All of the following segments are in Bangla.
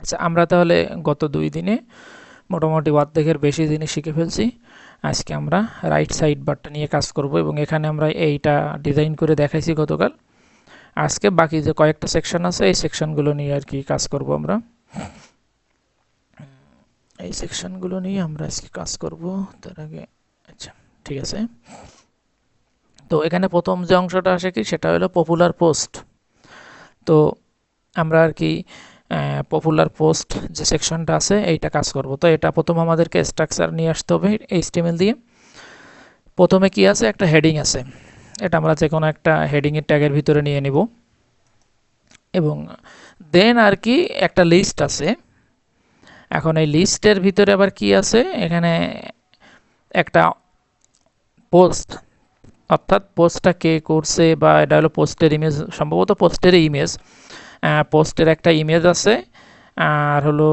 আচ্ছা, আমরা তাহলে গত 2 দিনে মোটামুটি অর্ধেকের বেশি জিনিস শিখে ফেলছি। আজকে আমরা রাইট সাইড বারটা নিয়ে কাজ করব এবং এখানে আমরা এইটা ডিজাইন করে দেখাইছি গতকাল। আজকে বাকি যে কয়েকটা সেকশন আছে এই সেকশনগুলো নিয়ে আর কি কাজ করব আমরা। এই সেকশনগুলো নিয়ে আমরা আজকে কাজ করব। তার আগে আচ্ছা ঠিক আছে। তো এখানে প্রথম যে অংশটা আসে কি সেটা হলো পপুলার পোস্ট। তো আমরা আর কি পপুলার পোস্ট যে সেকশনটা আছে এইটা কাজ করব। তো এটা প্রথম আমাদেরকে স্ট্রাকচার নিয়ে আসতে হবে এইচটিএমএল দিয়ে। প্রথমে কি আছে, একটা হেডিং আছে, এটা আমরা যে কোনো একটা হেডিং এর ট্যাগের ভিতরে নিয়ে নিব এবং দেন আর কি একটা লিস্ট আছে। এখন এই লিস্টের ভিতরে আবার কি আছে, এখানে একটা পোস্ট, অর্থাৎ পোস্টটা কে করছে বা এটা হলো পোস্টের ইমেজ, সম্ভবত পোস্টের ইমেজ, পোস্টের একটা ইমেজ আছে। আর হলো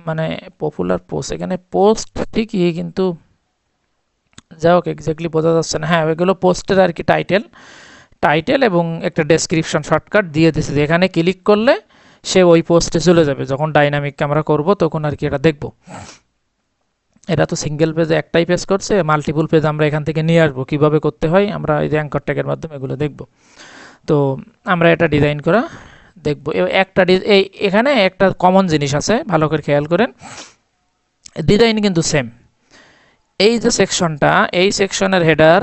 মানে পপুলার পোস্ট, এখানে পোস্ট ঠিকই কিন্তু যাই হোক এক্স্যাক্টলি বোঝা যাচ্ছে না। হ্যাঁ, ওইগুলো পোস্টের আর কি টাইটেল, টাইটেল এবং একটা ডেসক্রিপশন শর্টকাট দিয়ে দিয়েছে, এখানে ক্লিক করলে সে ওই পোস্টে চলে যাবে। যখন ডাইনামিক আমরা করব তখন আর কি এটা দেখব। এটা তো সিঙ্গেল পেজে একটাই পেজ করছে, মাল্টিপল পেজ আমরা এখান থেকে নিয়ে আসবো, কিভাবে করতে হয় আমরা এই যে অ্যাঙ্কর ট্যাগের মাধ্যমে এগুলো দেখব। তো আমরা এটা ডিজাইন করা দেখব। একটা এই এখানে একটা কমন জিনিস আছে, ভালো করে খেয়াল করেন, ডিজাইন কিন্তু সেম। এই যে সেকশনটা, এই সেকশনের হেডার,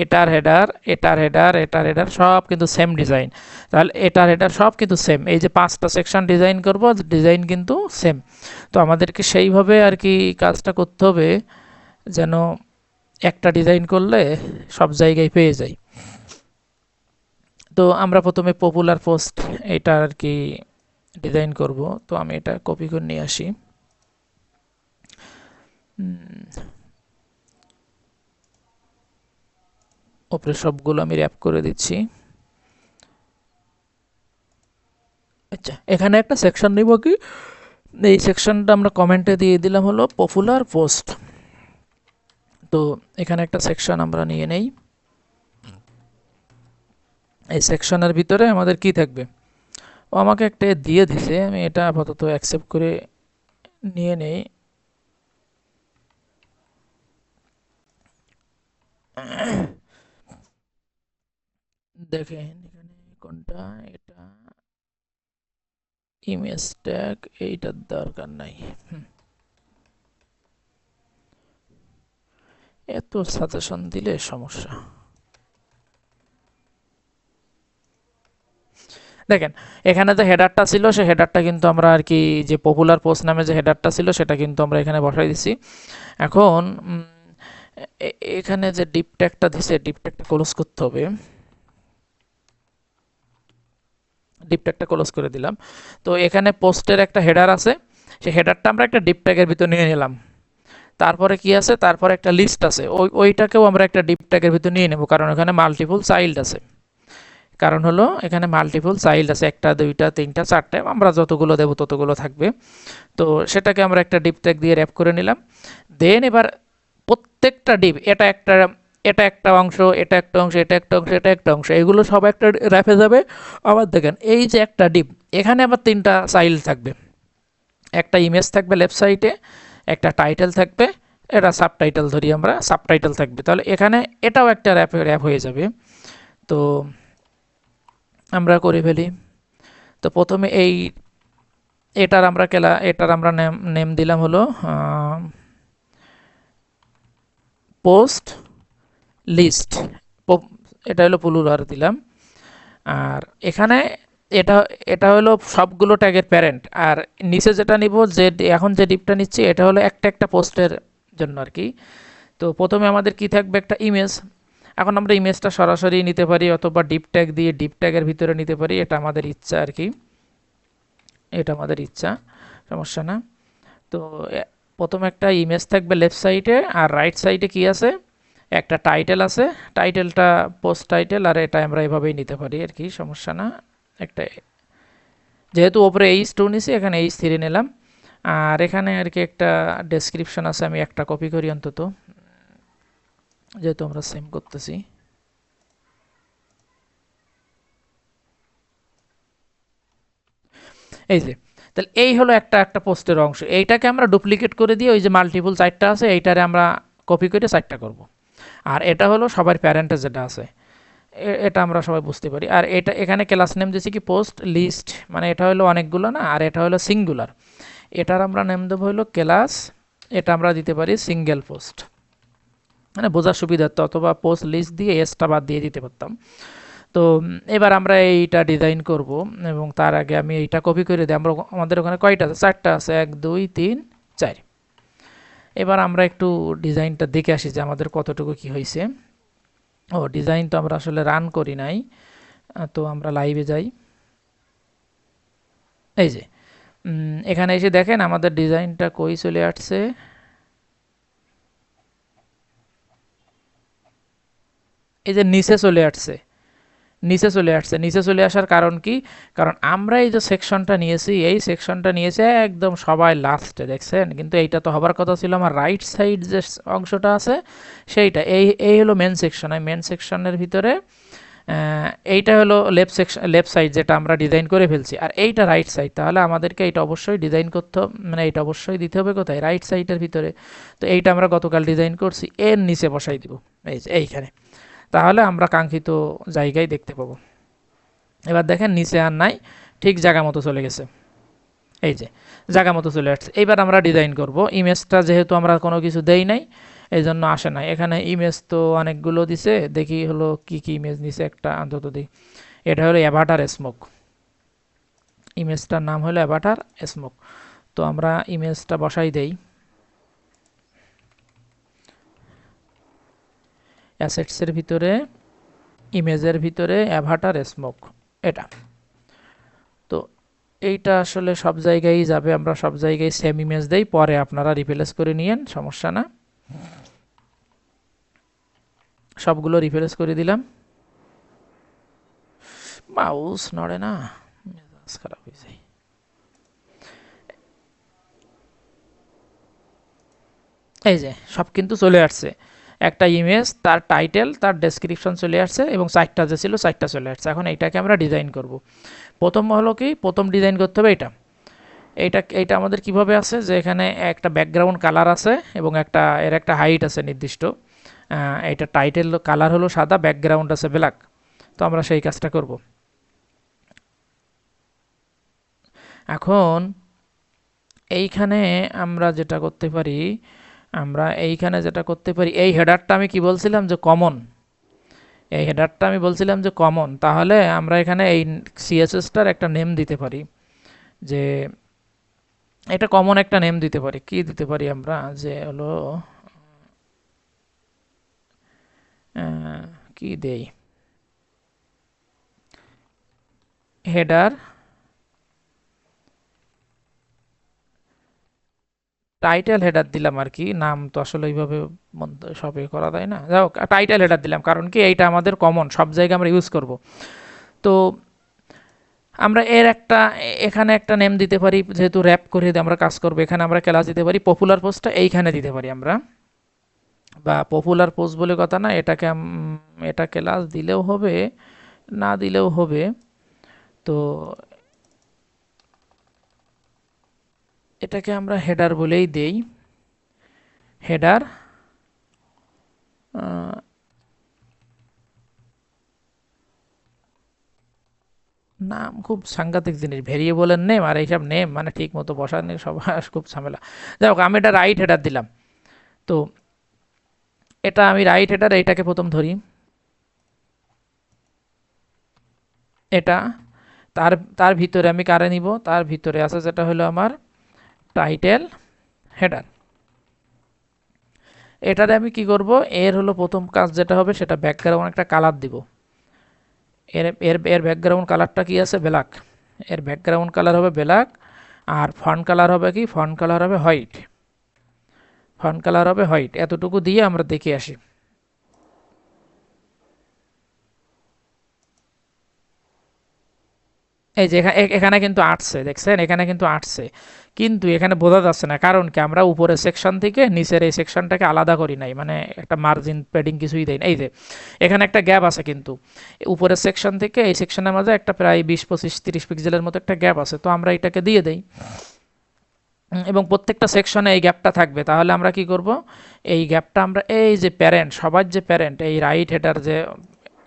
এটার হেডার, এটার হেডার, এটার হেডার সব কিন্তু সেম ডিজাইন। তাহলে এটার হেডার সব কিন্তু সেম। এই যে 5টা সেকশন ডিজাইন করব, ডিজাইন কিন্তু সেম। তো আমাদেরকে সেইভাবে আর কি কাজটা করতে হবে যেন একটা ডিজাইন করলে সব জায়গায় পেয়ে যাই। তো আমরা প্রথমে পপুলার পোস্ট এটা আর কি ডিজাইন করব। তো আমি এটা কপি করে নিয়ে আসি। ওপরে সবগুলো আমি র্যাপ করে দিচ্ছি। আচ্ছা, এখানে একটা সেকশন নিব কি, এই সেকশনটা আমরা কমেন্টে দিয়ে দিলাম হলো পপুলার পোস্ট। তো এখানে একটা সেকশন আমরা নিয়ে নেই। এই সেকশনের ভিতরে আমাদের কি থাকবে, ও আমাকে একটা দিয়ে দিছে, আমি এটা আপাতত অ্যাকসেপ্ট করে নিয়ে নেই। দেখেন এখানে কোনটা, এটা ইমেজ ট্যাগ, এইটার দরকার নাই। এত সাজেশন দিলে সমস্যা। দেখেন এখানে যে হেডারটা ছিল সে হেডারটা কিন্তু আমরা আর কি যে পপুলার পোস্ট নামে যে হেডারটা ছিল সেটা কিন্তু আমরা এখানে বসাই দিছি। এখন এখানে যে ডিপ ট্যাগটা দিছে, ডিপ ট্যাগটা ক্লোজ করতে হবে। ডিপ ট্যাগটা ক্লোজ করে দিলাম। তো এখানে পোস্টের একটা হেডার আছে, সেই হেডারটা আমরা একটা ডিপ ট্যাগের ভিতর নিয়ে নিলাম। তারপরে কি আছে, তারপরে একটা লিস্ট আছে, ওইটাকেও আমরা একটা ডিপ ট্যাগের ভিতর নিয়ে নেব, কারণ এখানে মাল্টিপল চাইল্ড আছে। কারণ হলো এখানে মাল্টিপল চাইল্ড আছে, একটা দুইটা তিনটা চারটে, আমরা যতগুলো দেবো ততগুলো থাকবে। তো সেটাকে আমরা একটা ডিপ ট্যাগ দিয়ে র্যাপ করে নিলাম। দেন এবার প্রত্যেকটা ডিপ, এটা একটা অংশ, এটা একটা অংশ, এটা একটা অংশ, এটা একটা অংশ, এগুলো সব একটা র্যাপে যাবে। আবার দেখেন এই যে একটা ডিপ, এখানে আবার 3টা চাইল্ড থাকবে, একটা ইমেজ থাকবে লেফট সাইডে, একটা টাইটেল থাকবে, এটা সাবটাইটেল ধরি আমরা, সাবটাইটেল থাকবে। তাহলে এখানে এটাও একটা র্যাপ হয়ে যাবে। তো আমরা করে ফেলি। তো প্রথমে এটার আমরা নেম দিলাম হলো পোস্ট লিস্ট, এটা হলো প্লুরাল দিলাম। আর এখানে এটা এটা হলো সবগুলো ট্যাগের প্যারেন্ট। আর নিচে যেটা নিব, যে এখন যে ডিপটা নিচ্ছি এটা হলো একটা একটা পোস্টের জন্য আর কি। তো প্রথমে আমাদের কি থাকবে, একটা ইমেজ। এখন আমরা ইমেজটা সরাসরি নিতে পারি অথবা ডিপ ট্যাগ দিয়ে ডিপ ট্যাগের ভিতরে নিতে পারি, এটা আমাদের ইচ্ছা আর কি, এটা আমাদের ইচ্ছা, সমস্যা না। তো প্রথমে একটা ইমেজ থাকবে লেফট সাইডে, আর রাইট সাইডে কি আছে, একটা টাইটেল আছে, টাইটেলটা পোস্ট টাইটেল, আর এটা আমরা এভাবেই নিতে পারি আর কি, সমস্যা না। একটা যেহেতু ওপরে H2 নিছি, এখানে H3 নিলাম। আর এখানে আর কি একটা ডেসক্রিপশন আছে, আমি একটা কপি করি অন্তত, যেহেতু আমরা সেম করতেছি। এই যে তাহলে এই হলো একটা একটা পোস্টের অংশ। এইটাকে আমরা ডুপ্লিকেট করে দিয়ে ওই যে মাল্টিপল 4টা আছে এইটারে আমরা কপি করে 4টা করব। আর এটা হলো সবার প্যারেন্টে যেটা আছে এটা আমরা সবাই বুঝতে পারি। আর এটা এখানে ক্লাস নেম দিয়েছি কি পোস্ট লিস্ট, মানে এটা হলো অনেকগুলো না, আর এটা হলো সিঙ্গুলার। এটার আমরা নেম দেবো হলো ক্লাস, এটা আমরা দিতে পারি সিঙ্গেল পোস্ট, মানে বোঝার সুবিধার্থে, অথবা পোস্ট লিস্ট দিয়ে এসটা বাদ দিয়ে দিতে পারতাম। তো এবার আমরা এইটা ডিজাইন করব, এবং তার আগে আমি এইটা কপি করে দিই। আমরা আমাদের ওখানে কয়টা আছে? 4টা আছে, 1 2 3 4। এবার আমরা একটু ডিজাইনটা দেখে আসি যে আমাদের কতটুকু কি হয়েছে। ও ডিজাইন তো আমরা আসলে রান করি নাই, তো আমরা লাইভে যাই। এই যে এখানে এসে দেখেন আমাদের ডিজাইনটা কই চলে আসছে। এই যে নিচে চলে আসছে, নিচে চলে আসছে। নিচে চলে আসার কারণ কি? কারণ আমরা এই যে সেকশনটা নিয়েছি, এই সেকশনটা নিয়েছে একদম সবাই লাস্টে, দেখছেন? কিন্তু এইটা তো হবার কথা ছিল আমার রাইট সাইড যে অংশটা আছে সেইটা। এই হলো মেন সেকশন। এই মেন সেকশনের ভিতরে এইটা হলো লেফট সেকশন, লেফট সাইড যেটা আমরা ডিজাইন করে ফেলছি, আর এইটা রাইট সাইড। তাহলে আমাদেরকে এইটা অবশ্যই ডিজাইন করতে হবে, মানে এইটা অবশ্যই দিতে হবে কোথায়? রাইট সাইডের ভিতরে। তো এইটা আমরা গতকাল ডিজাইন করছি, এর নিচে বসাই দিব, এই যে এইখানে। তাহলে আমরা কাঙ্ক্ষিত জায়গায় দেখতে পাবো। এবার দেখেন নিচে আর নাই, ঠিক জায়গা মতো চলে গেছে। এই যে জায়গা মতো চলে আসছে। এইবার আমরা ডিজাইন করব। ইমেজটা যেহেতু আমরা কোনো কিছু দেই নাই, এই জন্য আসে নাই। এখানে ইমেজ তো অনেকগুলো দিছে, দেখি হলো কি কি ইমেজ নিছে, একটা অন্তত দিই। এটা হলো অ্যাভাটার স্মোক, ইমেজটার নাম হলো অ্যাভাটার স্মোক। তো আমরা ইমেজটা বসাই দেই, অ্যাসেটসের ভিতরে, ইমেজের ভিতরে অ্যাভাটার স্মোক, এটা। তো এইটা আসলে সব জায়গায় যাবে, আমরা সব জায়গায় সেম ইমেজ দেই, পরে আপনারা রিপ্লেস করে নিয়েন, সমস্যা না। সবগুলো রিপ্লেস করে দিলাম। মাউস নড়ে না, মেজাজ খারাপ হয়ে যায়। এই যে সব কিন্তু চলে আসছে, একটা ইমেজ, তার টাইটেল, তার ডেসক্রিপশন চলে আসছে, এবং 4টা যে ছিল 4টা চলে আসছে। এখন এইটাকে আমরা ডিজাইন করব। প্রথম হলো কি, প্রথম ডিজাইন করতে হবে এটা। এইটা আমাদের কিভাবে আছে যে এখানে একটা ব্যাকগ্রাউন্ড কালার আছে, এবং এর একটা হাইট আছে নির্দিষ্ট। এটা টাইটেল কালার হলো সাদা, ব্যাকগ্রাউন্ড আছে ব্ল্যাক। তো আমরা সেই কাজটা করব। এখন এইখানে আমরা যেটা করতে পারি, এই হেডারটা আমি কি বলছিলাম যে কমন, এই হেডারটা আমি বলছিলাম যে কমন। তাহলে আমরা এখানে এই সিএসএসটার একটা নেম দিতে পারি, যে এটা কমন একটা নেম দিতে পারি। কি দিতে পারি আমরা, যে হলো কি দেই, হেডার টাইটেল হেডার দিলাম আর কি। নাম তো আসলে ওইভাবে সবে করা যায় না, যাই হোক টাইটেল হেডার দিলাম, কারণ কি এইটা আমাদের কমন, সব জায়গায় আমরা ইউজ করব। তো আমরা এর একটা এখানে একটা নেম দিতে পারি, যেহেতু র্যাপ করে আমরা কাজ করবো। এখানে আমরা ক্লাস দিতে পারি পপুলার পোস্টটা এইখানে দিতে পারি আমরা, বা পপুলার পোস্ট বলে কথা না, এটাকে এটা ক্লাস দিলেও হবে, না দিলেও হবে। তো এটাকে আমরা হেডার বলেই দেই, হেডার। নাম খুব সাংঘাতিক জিনিস, ভেরিয়েবলের নেম আর এইসব নেম মানে ঠিক মতো বসার নেই, সব খুব ঝামেলা। যাই হোক আমি এটা রাইট হেডার দিলাম। তো এটা আমি রাইট হেডার, এইটাকে প্রথম ধরি, এটা তার তার ভিতরে আমি কারে নিব, তার ভিতরে আছে যেটা হলো আমার টাইটেল হেডার। এটারে আমি কি করব, এর হলো প্রথম কাজ যেটা হবে সেটা ব্যাকগ্রাউন্ড একটা কালার দিব। এর এর এর ব্যাকগ্রাউন্ড কালারটা কি আছে? ব্ল্যাক। এর ব্যাকগ্রাউন্ড কালার হবে ব্ল্যাক, আর ফন্ট কালার হবে কি? ফন্ট কালার হবে হোয়াইট। ফন্ট কালার হবে হোয়াইট। এতটুকু দিয়ে আমরা দেখে আসি। এই যে এখানে কিন্তু আসছে, দেখছেন এখানে কিন্তু আসছে, কিন্তু এখানে বোঝা যাচ্ছে না, কারণ কি আমরা উপরের সেকশন থেকে নিচের এই সেকশনটাকে আলাদা করি নাই, মানে একটা মার্জিন প্যাডিং কিছুই দেয় না। এই যে এখানে একটা গ্যাপ আছে, কিন্তু উপরের সেকশন থেকে এই সেকশনের মাঝে একটা প্রায় 20, 25, 30 পিক্সেলের মতো একটা গ্যাপ আছে, তো আমরা এটাকে দিয়ে দেই। এবং প্রত্যেকটা সেকশনে এই গ্যাপটা থাকবে। তাহলে আমরা কি করব, এই গ্যাপটা আমরা এই যে প্যারেন্ট, সবার যে প্যারেন্ট, এই রাইট হেডার যে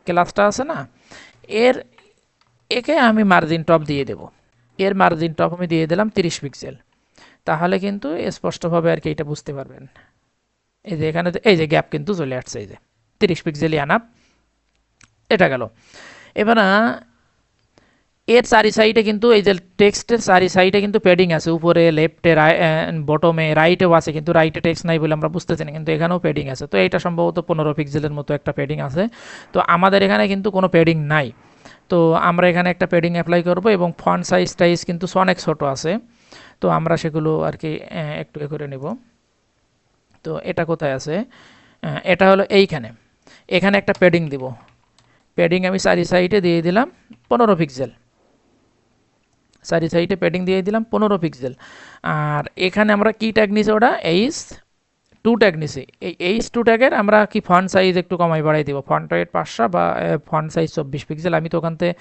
ক্লাসটা আছে না, এর একে আমি মার্জিন টপ দিয়ে দেব। এর মার্জিন টপ আমি দিয়ে দিলাম 30 পিক্সেল। তাহলে কিন্তু স্পষ্টভাবে আর কি এটা বুঝতে পারবেন। এই যে এখানে এই যে গ্যাপ কিন্তু চলে আসছে, এই যে 30 পিক্সেলই আনাপ, এটা গেল। এবার এর চারি সাইডে কিন্তু এই যে টেক্সটের চারি সাইডে কিন্তু প্যাডিং আছে, উপরে লেফটে বটমে রাইটেও আছে, কিন্তু রাইটে টেক্সট নাই বলে আমরা বুঝতেছি না, কিন্তু এখানেও প্যাডিং আছে। তো এটা সম্ভবত 15 পিক্সেলের মতো একটা প্যাডিং আছে। তো আমাদের এখানে কিন্তু কোনো প্যাডিং নাই, তো আমরা এখানে একটা প্যাডিং অ্যাপ্লাই করব, এবং ফন্ট সাইজ কিন্তু অনেক ছোট আছে, তো আমরা সেগুলো আর কি একটু করে নেব। তো এটা কোথায় আছে, এটা হলো এইখানে, এখানে একটা প্যাডিং দিব। প্যাডিং আমি চারি সাইডে দিয়ে দিলাম 15 পিক্সেল, চারি সাইডে প্যাডিং দিয়ে দিলাম 15 পিক্সেল। আর এখানে আমরা কি ট্যাগ নিছি, ওটা H2 ট্যাগ নিছি। এই H2 ট্যাগের আমরা কি ফন্ট সাইজ একটু কমাই বাড়াই দিব, ফন্ট ওয়েট 500 বা ফন্ট সাইজ 24 পিক্সেল। আমি তো ওখান থেকে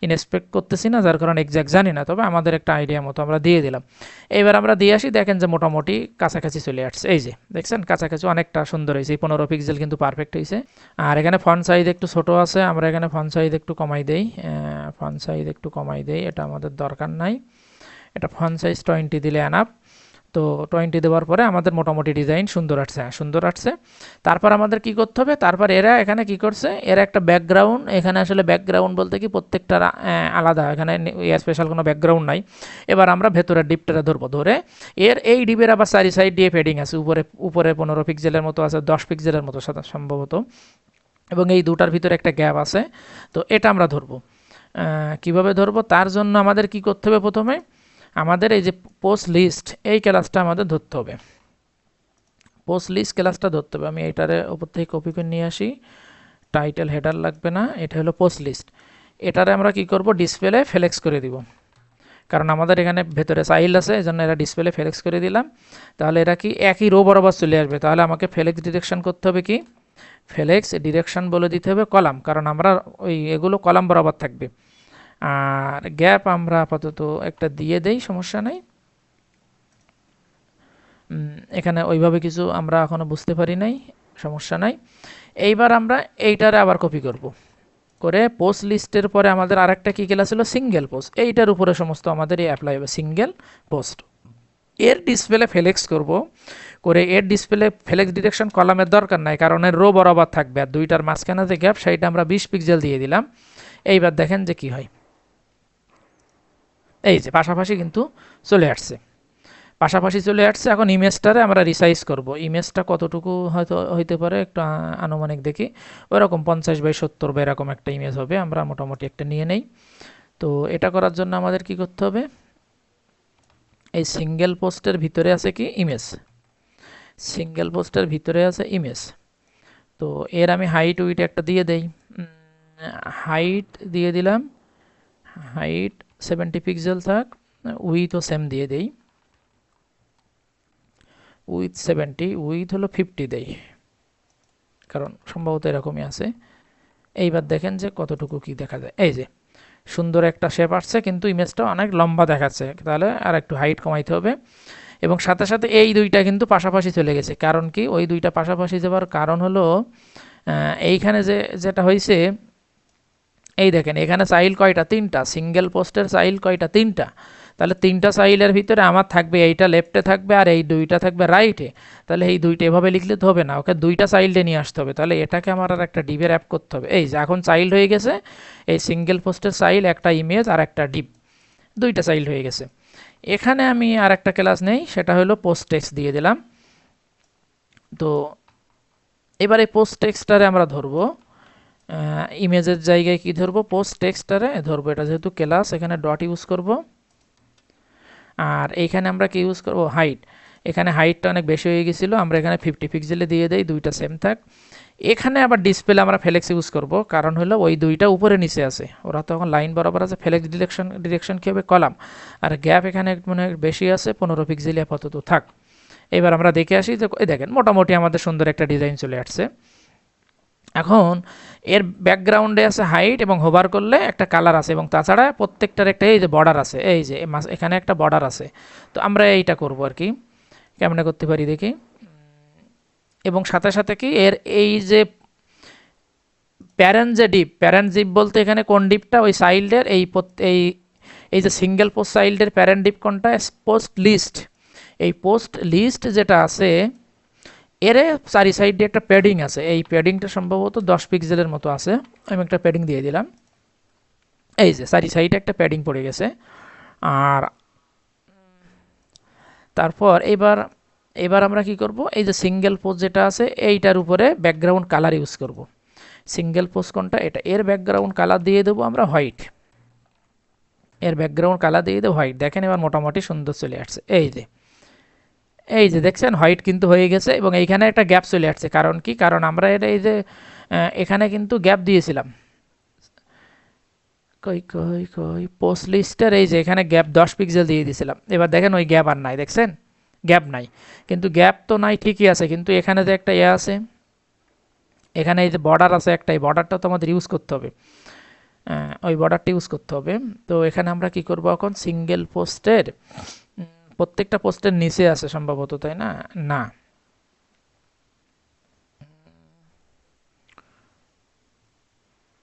ইনস্পেক্ট করতেছি না, যার কারণে এক্স্যাক্ট জানি না, তবে আমাদের একটা আইডিয়া মতো আমরা দিয়ে দিলাম। এবার আমরা দিয়ে আসি, দেখেন যে মোটামুটি কাছাকাছি চলে আসছে। এই যে দেখছেন কাছাকাছি অনেকটা সুন্দর হয়েছে, 15 পিক্সেল কিন্তু পারফেক্ট হয়েছে। আর এখানে ফন্ট সাইজ একটু ছোট আছে, আমরা এখানে ফন্ট সাইজ একটু কমাই দেই, ফন্ট সাইজ একটু কমাই দেই, এটা আমাদের দরকার নাই। এটা ফন্ট সাইজ 20 দিলে আনাপ। তো 20 দেওয়ার পরে আমাদের মোটামুটি ডিজাইন সুন্দর আসছে, হ্যাঁ সুন্দর আসছে। তারপর আমাদের কি করতে হবে, তারপর এরা এখানে কি করছে, এরা একটা ব্যাকগ্রাউন্ড, এখানে আসলে ব্যাকগ্রাউন্ড বলতে কি প্রত্যেকটা আলাদা, এখানে স্পেশাল কোনো ব্যাকগ্রাউন্ড নাই। এবার আমরা ভেতরের ডিপটা ধরবো, ধরে এর এই ডিপের আবার চারি সাইড দিয়ে ফেডিং আছে, উপরে উপরে 15 পিক্সেলের মতো আছে, 10 পিক্সেলের মতো সম্ভবত, এবং এই দুটার ভিতরে একটা গ্যাপ আছে। তো এটা আমরা ধরবো, কিভাবে ধরবো, তার জন্য আমাদের কি করতে হবে, প্রথমে আমাদের এই যে পোস্ট লিস্ট এই ক্লাসটা আমাদের ধরতে হবে, পোস্ট লিস্ট ক্লাসটা ধরতে হবে। আমি এটারে উপর থেকে কপি করে নিয়ে আসি, টাইটেল হেডার লাগবে না, এটা হলো পোস্ট লিস্ট। এটারে আমরা কি করব, ডিসপ্লে ফ্লেক্স করে দিব, কারণ আমাদের এখানে ভেতরে চাইল্ড আছে, এই জন্য এরা ডিসপ্লে ফ্লেক্স করে দিলাম। তাহলে এরা কি একই রো বরাবর চলে আসবে, তাহলে আমাকে ফ্লেক্স ডিরেকশন করতে হবে, কি ফ্লেক্স ডিরেকশন বলে দিতে হবে কলাম, কারণ আমরা ওই এগুলো কলাম বরাবর থাকবে। আর গ্যাপ আমরা আপাতত একটা দিয়ে দেই, সমস্যা নাই। এখানে ওইভাবে কিছু আমরা এখনো বুঝতে পারি নাই, সমস্যা নাই। এইবার আমরা এইটারে আবার কপি করব, করে পোস্ট লিস্টের পরে আমাদের আরেকটা কি ক্লাস ছিল, সিঙ্গেল পোস্ট, এইটার উপরে সমস্ত আমাদের এই অ্যাপ্লাই হবে, সিঙ্গেল পোস্ট। এর ডিসপ্লে ফ্লেক্স করব, করে এর ডিসপ্লে ফ্লেক্স ডিরেকশন কলামের দরকার নাই, কারণ এর রো বরাবর থাকবে, আর দুইটার মাঝখানে যে গ্যাপ সেইটা আমরা 20 পিক্সেল দিয়ে দিলাম। এইবার দেখেন যে কি হয়, এই যে পাশাপাশি কিন্তু চলে আসছে, পাশাপাশি চলে আসছে। এখন ইমেজটারে আমরা রিসাইজ করব, ইমেজটা কতটুকু হয়তো হইতে পারে একটু আনুমানিক দেখি, ওরকম 50/70 বা এরকম একটা ইমেজ হবে, আমরা মোটামুটি একটা নিয়ে নেই। তো এটা করার জন্য আমাদের কি করতে হবে, এই সিঙ্গেল পোস্টের ভিতরে আছে কি ইমেজ, সিঙ্গেল পোস্টের ভিতরে আছে ইমেজ। তো এর আমি হাইট উইট একটা দিয়ে দেই, হাইট দিয়ে দিলাম, হাইট 70 পিক্সেল থাক, উইথও সেম দিয়ে দেই, উইথ 70, উইথ হলো 50 দেই, কারণ সম্ভবত এরকমই আছে। এইবার দেখেন যে কতটুকু কি দেখা যায়, এই যে সুন্দর একটা শেপ আসছে, কিন্তু ইমেজটা অনেক লম্বা দেখাচ্ছে, তাহলে আর একটু হাইট কমাইতে হবে। এবং সাথে সাথে এই দুইটা কিন্তু পাশাপাশি চলে গেছে, কারণ কি ওই দুইটা পাশাপাশি যাওয়ার কারণ হলো এইখানে যেটা হয়েছে, এই দেখেন এখানে চাইল্ড কয়টা, 3টা, সিঙ্গেল পোস্টের চাইল্ড কয়টা, 3টা। তাহলে 3টা চাইল্ডের ভিতরে আমার থাকবে এইটা লেফটে থাকবে, আর এই দুইটা থাকবে রাইটে। তাহলে এই দুইটা এভাবে লিখলে তো হবে না, ওকে দুইটা চাইল্ডে নিয়ে আসতে হবে, তাহলে এটাকে আমার আর একটা ডিপের অ্যাপ করতে হবে। এই যে এখন চাইল্ড হয়ে গেছে, এই সিঙ্গেল পোস্টের চাইল্ড, একটা ইমেজ আর একটা ডিপ, দুইটা চাইল্ড হয়ে গেছে। এখানে আমি আর একটা ক্লাস নেই, সেটা হলো পোস্ট টেক্সট দিয়ে দিলাম। তো এবার এই পোস্ট টেক্সটারে আমরা ধরবো, ইমেজের জায়গায় কি ধরবো, পোস্ট টেক্সটারে ধরবো, এটা যেহেতু ক্লাস এখানে ডট ইউজ করব। আর এইখানে আমরা কি ইউজ করব, হাইট, এখানে হাইটটা অনেক বেশি হয়ে গেছিলো, আমরা এখানে 50 পিক্সেলে দিয়ে দেই, দুইটা সেম থাক। এখানে আবার ডিসপ্লে আমরা ফ্লেক্স ইউজ করব, কারণ হলো ওই দুইটা উপরে নিচে আছে, ওরা তখন লাইন বরাবর আছে, ফ্লেক্স ডিরেকশন কী হবে, কলাম। আর গ্যাপ এখানে মনে হয় বেশি আছে, 15 পিক্সেল আপাতত থাক। এবার আমরা দেখে আসি যে এই দেখেন মোটামুটি আমাদের সুন্দর একটা ডিজাইন চলে আসছে। এখন এর ব্যাকগ্রাউন্ডে আছে হাইট এবং হোভার করলে একটা কালার আছে, এবং তাছাড়া প্রত্যেকটার একটা এই যে বর্ডার আছে, এই যে এখানে একটা বর্ডার আছে। তো আমরা এইটা করব আর কি, কেমনে করতে পারি দেখি। এবং সাথে সাথে কি এর এই যে প্যারেন্ট যে ডিপ, প্যারেন্ট ডিপ বলতে এখানে কোন ডিপটা, ওই চাইল্ডের এই এই যে সিঙ্গেল পোস্ট চাইল্ডের প্যারেন্ট ডিপ কোনটা, পোস্ট লিস্ট। এই পোস্ট লিস্ট যেটা আছে এর চারি সাইডে একটা প্যাডিং আছে, এই প্যাডিংটা সম্ভবত 10 পিক্সেলের মতো আছে। আমি একটা প্যাডিং দিয়ে দিলাম, এই যে চারি সাইডে একটা প্যাডিং পড়ে গেছে। আর তারপর এবার এবার আমরা কি করব, এই যে সিঙ্গেল পোস্ট যেটা আছে এইটার উপরে ব্যাকগ্রাউন্ড কালার ইউজ করব। সিঙ্গেল পোস্ট কোনটা, এটা, এর ব্যাকগ্রাউন্ড কালার দিয়ে দেবো আমরা হোয়াইট। এর ব্যাকগ্রাউন্ড কালার দিয়ে দেবো হোয়াইট। দেখেন এবার মোটামুটি সুন্দর চলে আসছে, এই যে দেখছেন হোয়াইট কিন্তু হয়ে গেছে, এবং এইখানে একটা গ্যাপ চলে আসছে। কারণ কি, কারণ আমরা এটা এই যে এখানে কিন্তু গ্যাপ দিয়েছিলাম, কই কই কই পোস্ট লিস্টের এই যে এখানে গ্যাপ 10 পিক্সেল দিয়ে দিয়েছিলাম। এবার দেখেন ওই গ্যাপ আর নাই, দেখছেন গ্যাপ নাই। কিন্তু গ্যাপ তো নাই ঠিকই আছে, কিন্তু এখানে যে একটা আছে, এখানে এই যে বর্ডার আছে একটা, এই বর্ডারটা তো আমাদের ইউজ করতে হবে, ওই বর্ডারটা ইউজ করতে হবে। তো এখানে আমরা কি করব এখন, সিঙ্গেল পোস্টের প্রত্যেকটা পোস্টের নিচে আছে সম্ভবত, তাই না? না,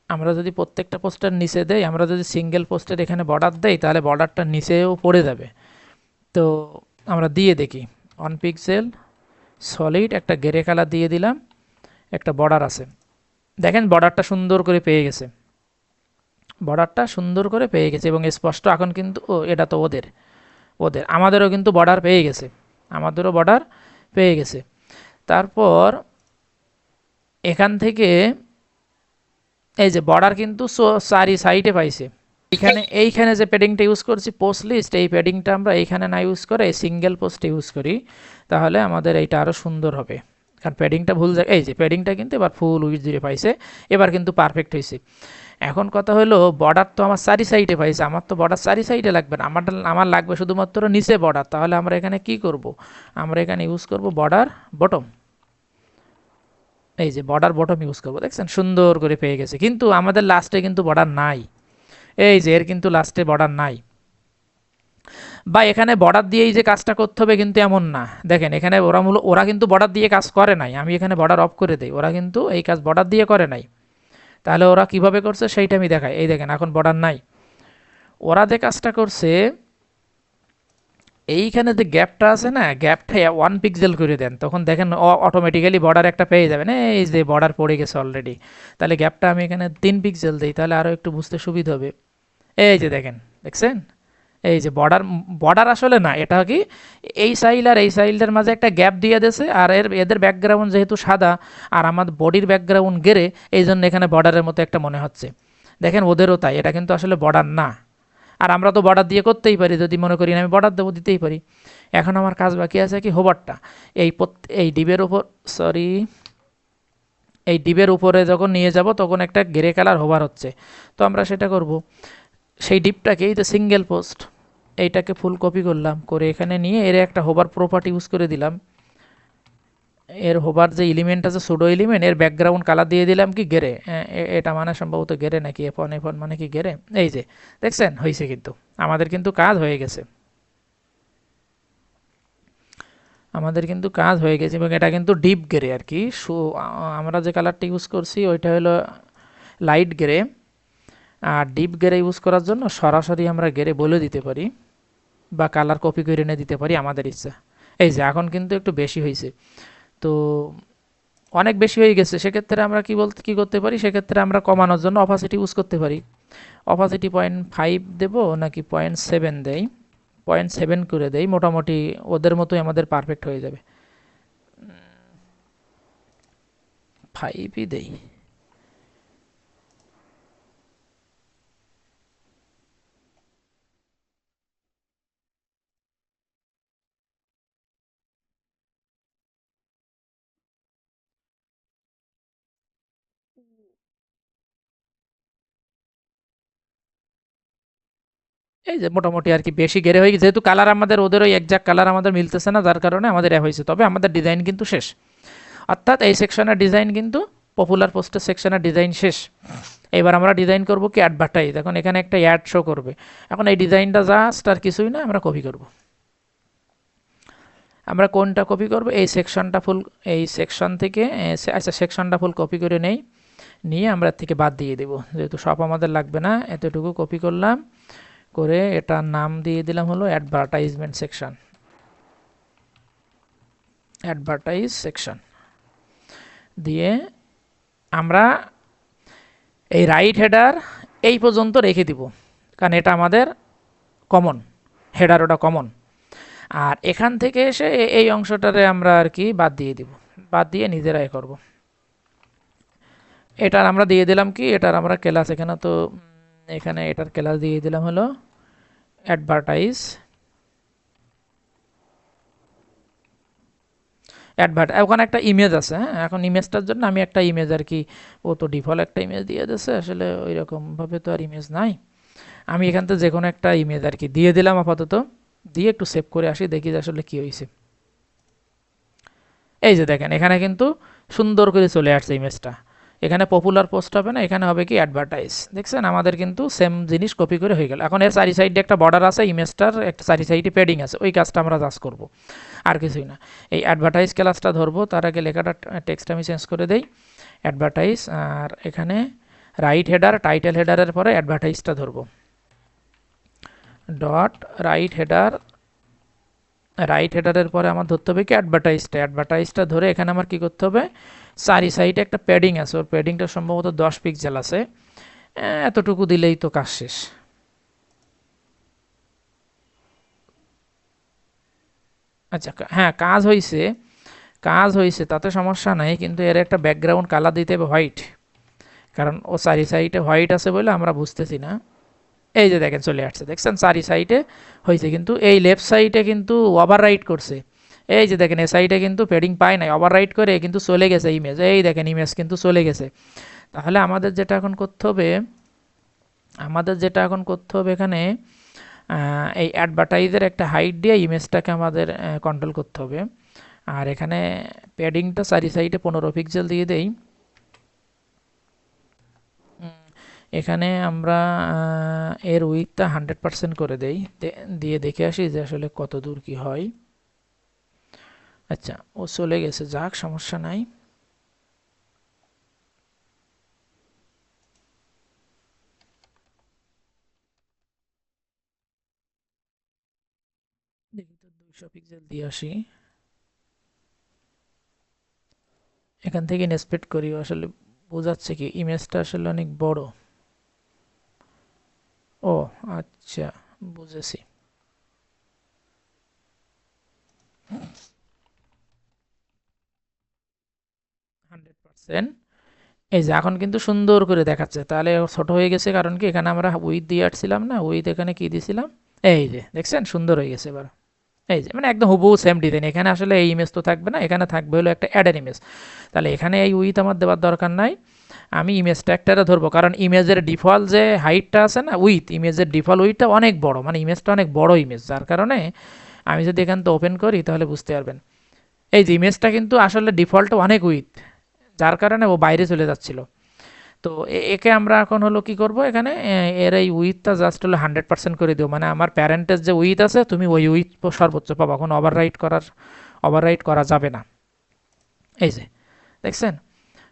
আমরা যদি প্রত্যেকটা পোস্টের নিচে দেই, আমরা যদি সিঙ্গেল পোস্টের এখানে বর্ডার দেই, তাহলে বর্ডারটা নিচেও পড়ে যাবে। তো আমরা দিয়ে দেখি, 1 পিক্সেল সলিড একটা গ্রে কালার দিয়ে দিলাম, একটা বর্ডার আছে। দেখেন বর্ডারটা সুন্দর করে পেয়ে গেছে, বর্ডারটা সুন্দর করে পেয়ে গেছে এবং স্পষ্ট। এখন কিন্তু এটা তো ওদের ওদের আমাদেরও কিন্তু বর্ডার পেয়ে গেছে, আমাদেরও বর্ডার পেয়ে গেছে। তারপর এখান থেকে এই যে বর্ডার কিন্তু চারি সাইডে পাইছে। এইখানে যে প্যাডিংটা ইউজ করছি পোস্ট লিস্ট, এই প্যাডিংটা আমরা এইখানে না ইউজ করে সিঙ্গেল পোস্টে ইউজ করি, তাহলে আমাদের এইটা আরও সুন্দর হবে। কারণ প্যাডিংটা ভুল যায়, এই যে প্যাডিংটা কিন্তু এবার ফুল উইথ জুড়ে পাইছে, এবার কিন্তু পারফেক্ট হয়েছে। এখন কথা হলো বর্ডার তো আমার চারি সাইডে পাইছে, আমার তো বর্ডার চারি সাইডে লাগবে না, আমার লাগবে শুধুমাত্র নিচে বর্ডার। তাহলে আমরা এখানে কি করব, আমরা এখানে ইউজ করব বর্ডার বটম। এই যে বর্ডার বটম ইউজ করবো, দেখছেন সুন্দর করে পেয়ে গেছে। কিন্তু আমাদের লাস্টে কিন্তু বর্ডার নাই, এই যে এর কিন্তু লাস্টে বর্ডার নাই। বা এখানে বর্ডার দিয়েই যে কাজটা করতে হবে কিন্তু এমন না। দেখেন এখানে ওরা কিন্তু বর্ডার দিয়ে কাজ করে নাই, আমি এখানে বর্ডার অফ করে দেই, ওরা কিন্তু এই কাজ বর্ডার দিয়ে করে নাই। তাহলে ওরা কিভাবে করছে সেইটা আমি দেখাই। এই দেখেন এখন বর্ডার নাই, ওরা যে কাজটা করছে এইখানে যে গ্যাপটা আছে না, গ্যাপটা 1 পিক্সেল করে দেন, তখন দেখেন অটোমেটিক্যালি বর্ডার একটা পেয়ে যাবেন। এই যে বর্ডার পড়ে গেছে অলরেডি। তাহলে গ্যাপটা আমি এখানে 3 পিক্সেল দিই, তাহলে আরও একটু বুঝতে সুবিধা হবে। এই যে দেখেন, দেখছেন এই যে বর্ডার, বর্ডার আসলে না, এটা কি এই সাইল আর এই সাইলটার মাঝে একটা গ্যাপ দিয়ে দিয়েছে। আর এদের ব্যাকগ্রাউন্ড যেহেতু সাদা আর আমার বডির ব্যাকগ্রাউন্ড গেরে, এই জন্য এখানে বর্ডারের মতো একটা মনে হচ্ছে। দেখেন ওদেরও তাই, এটা কিন্তু আসলে বর্ডার না। আর আমরা তো বর্ডার দিয়ে করতেই পারি, যদি মনে করি আমি বর্ডার দেবো, দিতেই পারি। এখন আমার কাজ বাকি আছে কি, হোভারটা এই এই ডিবের উপর, সরি, এই ডিবের উপরে যখন নিয়ে যাব তখন একটা গ্রে কালার হোভার হচ্ছে। তো আমরা সেটা করব, সেই ডিপটাকে এই যে সিঙ্গেল পোস্ট এইটাকে ফুল কপি করলাম, করে এখানে নিয়ে এর একটা হোভার প্রপার্টি ইউজ করে দিলাম। এর হোভার যে এলিমেন্ট আছে সুডো এলিমেন্ট, এর ব্যাকগ্রাউন্ড কালার দিয়ে দিলাম কি গেরে, এটা মানে সম্ভবত গেরে নাকি F1 মানে কি গেরে। এই যে দেখছেন হয়েছে, কিন্তু আমাদের কিন্তু কাজ হয়ে গেছে, আমাদের কিন্তু কাজ হয়ে গেছে। এবং এটা কিন্তু ডিপ গ্রে আর কি, আমরা যে কালারটা ইউজ করছি ওইটা হলো লাইট গ্রে। আর ডিপ গ্রে ইউজ করার জন্য সরাসরি আমরা গ্রে বলে দিতে পারি, বা কালার কপি করে এনে দিতে পারি আমাদের ইচ্ছা। এই যে এখন কিন্তু একটু বেশি হয়েছে, তো অনেক বেশি হয়ে গেছে। সেক্ষেত্রে আমরা কি করতে পারি, সেক্ষেত্রে আমরা কমানোর জন্য অপাসিটি ইউজ করতে পারি। অপাসিটি 0.5 দেবো নাকি 0.7 দেই, 0.7 করে দেই, মোটামুটি ওদের মতোই আমাদের পারফেক্ট হয়ে যাবে। 5ই দেই। এই যে মোটামুটি আর কি বেশি গেরে হয়ে গেছে, যেহেতু কালার আমাদের ওদের ওই একজাক্ট কালার আমাদের মিলতেছে না, যার কারণে আমাদের হয়েছে। তবে আমাদের ডিজাইন কিন্তু শেষ, অর্থাৎ এই সেকশনের ডিজাইন কিন্তু পপুলার পোস্টের সেকশনের ডিজাইন শেষ। এবার আমরা ডিজাইন করব কি অ্যাডভার্টাইজ। এখন এখানে একটা অ্যাড শো করবে। এখন এই ডিজাইনটা জাস্ট আর কিছুই না, আমরা কপি করব। আমরা কোনটা কপি করব? এই সেকশনটা ফুল, এই সেকশন থেকে আচ্ছা সেকশনটা ফুল কপি করে নেই, নিয়ে আমরা থেকে বাদ দিয়ে দেব, যেহেতু সব আমাদের লাগবে না। এতটুকু কপি করলাম, করে এটার নাম দিয়ে দিলাম হলো অ্যাডভার্টাইজমেন্ট সেকশন, অ্যাডভার্টাইজ সেকশন দিয়ে আমরা এই রাইট হেডার এই পর্যন্ত রেখে দিব, কারণ এটা আমাদের কমন হেডার, ওটা কমন। আর এখান থেকে এসে এই অংশটারে আমরা আর কি বাদ দিয়ে দিব, বাদ দিয়ে নিজেরাই করব। এটার আমরা দিয়ে দিলাম কি, এটার আমরা ক্লাস এখানে তো এখানে এটার ক্লাস দিয়ে দিলাম হলো অ্যাডভার্টাইজ, ওখানে একটা ইমেজ আছে। হ্যাঁ, এখন ইমেজটার জন্য আমি একটা ইমেজ আর কি, ও তো ডিফল্ট একটা ইমেজ দিয়ে দিয়েছে, আসলে ওই রকমভাবে তো আর ইমেজ নাই। আমি এখান থেকে যে কোনো একটা ইমেজ আর কি দিয়ে দিলাম আপাতত, দিয়ে একটু সেভ করে আসি, দেখি যে আসলে কী হয়েছে। এই যে দেখেন এখানে কিন্তু সুন্দর করে চলে আসছে ইমেজটা। এখানে পপুলার পোস্ট হবে না, এখানে হবে কি অ্যাডভার্টাইজ। দেখছেন আমাদের কিন্তু সেম জিনিস কপি করে হয়ে গেল। এখন এর চারি সাইডে একটা বর্ডার আছে, ইমেজটার একটা চারি সাইডে প্যাডিং আছে, ওই কাজটা আমরা জাস্ট করব, আর কিছুই না। এই অ্যাডভার্টাইজ ক্লাসটা ধরবো, তার আগে লেখাটা টেক্সট আমি চেঞ্জ করে দেই, অ্যাডভার্টাইজ। আর এখানে রাইট হেডার, টাইটেল হেডারের পরে অ্যাডভার্টাইজটা ধরবো, ডট রাইট হেডার, রাইট হেডারের পরে আমার ধরতে হবে কি অ্যাডভার্টাইজটা, অ্যাডভার্টাইজটা ধরে এখানে আমার কি করতে হবে, চারি সাইডে একটা প্যাডিং আছে, ওর প্যাডিংটা সম্ভবত 10 পিক্সেল আছে, এতটুকু দিলেই তো কাজ শেষ। আচ্ছা হ্যাঁ, কাজ হয়েছে, কাজ হয়েছে, তাতে সমস্যা নাই, কিন্তু এর একটা ব্যাকগ্রাউন্ড কালার দিতে হবে হোয়াইট, কারণ ও চারি সাইডে হোয়াইট আছে বলে আমরা বুঝতেছি না। এই যে দেখেন চলে আসছে, দেখছেন চারি সাইডে হয়েছে, কিন্তু এই লেফট সাইডে কিন্তু ওভার রাইট করছে। এই যে দেখেন এই সাইডে কিন্তু প্যাডিং পায় নাই, ওভার রাইট করে কিন্তু চলে গেছে ইমেজ, এই দেখেন ইমেজ কিন্তু চলে গেছে। তাহলে আমাদের যেটা এখন করতে হবে, আমাদের যেটা এখন করতে হবে এখানে এই অ্যাডভার্টাইজের একটা হাইট দিয়ে ইমেজটাকে আমাদের কন্ট্রোল করতে হবে। আর এখানে প্যাডিংটা চারি সাইডে 15 পিক্সেল দিয়ে দেই। এখানে আমরা এর উইথটা 100% করে দেই, দিয়ে দেখে আসি যে আসলে কত দূর কি হয়। আচ্ছা ও চলে গেছে, যাক সমস্যা নাই। দেখি তো 200 পিক্সেল দিয়ে আসি, এখান থেকে ইন্সপেক্ট করি আসলে বোঝাচ্ছে কি ইমেজটা আসলে অনেক বড়। ও আচ্ছা, বুঝেছি। এই যে এখন কিন্তু সুন্দর করে দেখাচ্ছে, তাহলে ছোট হয়ে গেছে কারণ কি এখানে আমরা উইথ দিয়ে আসছিলাম না, উইথ এখানে কি দিছিলাম, এই যে দেখছেন সুন্দর হয়ে গেছে এবার। এই যে মানে একদম হুবহু সেম ডিজাইন, এখানে আসলে এই ইমেজ তো থাকবে না, এখানে থাকবে হলো একটা অ্যাডের ইমেজ। তাহলে এখানে এই উইথ আমার দেওয়ার দরকার নাই, আমি ইমেজ ট্যাগটা ধরবো, কারণ ইমেজের ডিফল্ট যে হাইটটা আছে না উইথ, ইমেজের ডিফল্ট উইথটা অনেক বড়, মানে ইমেজটা অনেক বড় ইমেজ, যার কারণে আমি যদি এখান থেকে ওপেন করি তাহলে বুঝতে পারবেন এই যে ইমেজটা কিন্তু আসলে ডিফল্ট অনেক উইথ, যার কারণে ও বাইরে চলে যাচ্ছিল। তো একে আমরা এখন হলো কি করব, এখানে এর এই উইথটা জাস্ট হলো 100% করে দিও, মানে আমার প্যারেন্টের যে উইথ আছে তুমি ওই উইথ সর্বোচ্চ পাবো, এখন ওভাররাইট করা যাবে না। এই যে দেখছেন,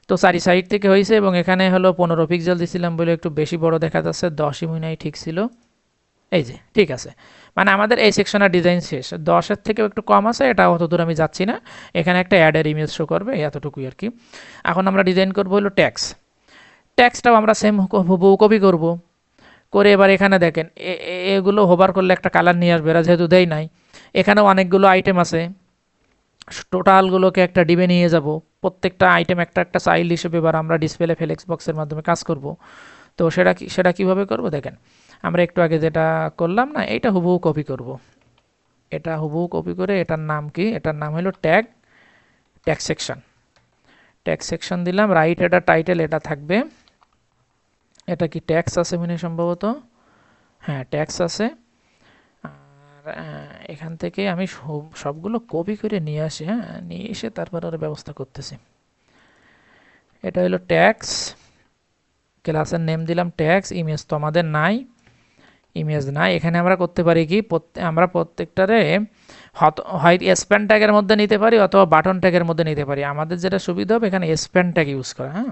তো চারি সাইড থেকে হয়েছে, এবং এখানে হলো 15 পিক্সেল দিছিলাম বলে একটু বেশি বড় দেখা যাচ্ছে, 10ই মনে হয় ঠিক ছিল। এই যে ঠিক আছে, মানে আমাদের এই সেকশনের ডিজাইন শেষ, 10-এর থেকেও একটু কম আছে, এটা অত দূর আমি যাচ্ছি না। এখানে একটা অ্যাডের ইমেজ শো করবে, এতটুকুই আর কি। এখন আমরা ডিজাইন করবো হলো ট্যাক্স, ট্যাক্সটাও আমরা সেম হুবহু কপি করব, করে এবার এখানে দেখেন এগুলো হোভার করলে একটা কালার নিয়ে আসবে, এরা যেহেতু দেয় নাই। এখানেও অনেকগুলো আইটেম আছে, টোটালগুলোকে একটা ডিবে নিয়ে যাব, প্রত্যেকটা আইটেম একটা একটা চাইল্ড হিসেবে এবার আমরা ডিসপ্লে ফ্লেক্স বক্সের মাধ্যমে কাজ করব। তো সেটা কীভাবে করব দেখেন, আমরা একটু আগে যেটা করলাম না, এইটা হুবহু কপি করব, এটা হুবহু কপি করে এটার নাম কি, এটার নাম হলো ট্যাগ সেকশন, ট্যাগ সেকশন দিলাম, রাইট হেডার টাইটেল এটা থাকবে, এটা কি ট্যাক্স আছে মনে সম্ভবত, হ্যাঁ ট্যাক্স আছে। এখান থেকে আমি সবগুলো কপি করে নিয়ে আসি, হ্যাঁ, নিয়ে এসে তারপর আর ব্যবস্থা করতেছি। এটা হলো ট্যাক্স, ক্লাসের নেম দিলাম ট্যাক্স। ইমেজ তো আমাদের নাই, ইমেজ নাই। এখানে আমরা করতে পারি কি, আমরা প্রত্যেকটারে হয় স্প্যান ট্যাগের মধ্যে নিতে পারি অথবা বাটন ট্যাগের মধ্যে নিতে পারি। আমাদের যেটা সুবিধা হবে এখানে স্প্যান ট্যাগ ইউজ করা। হ্যাঁ,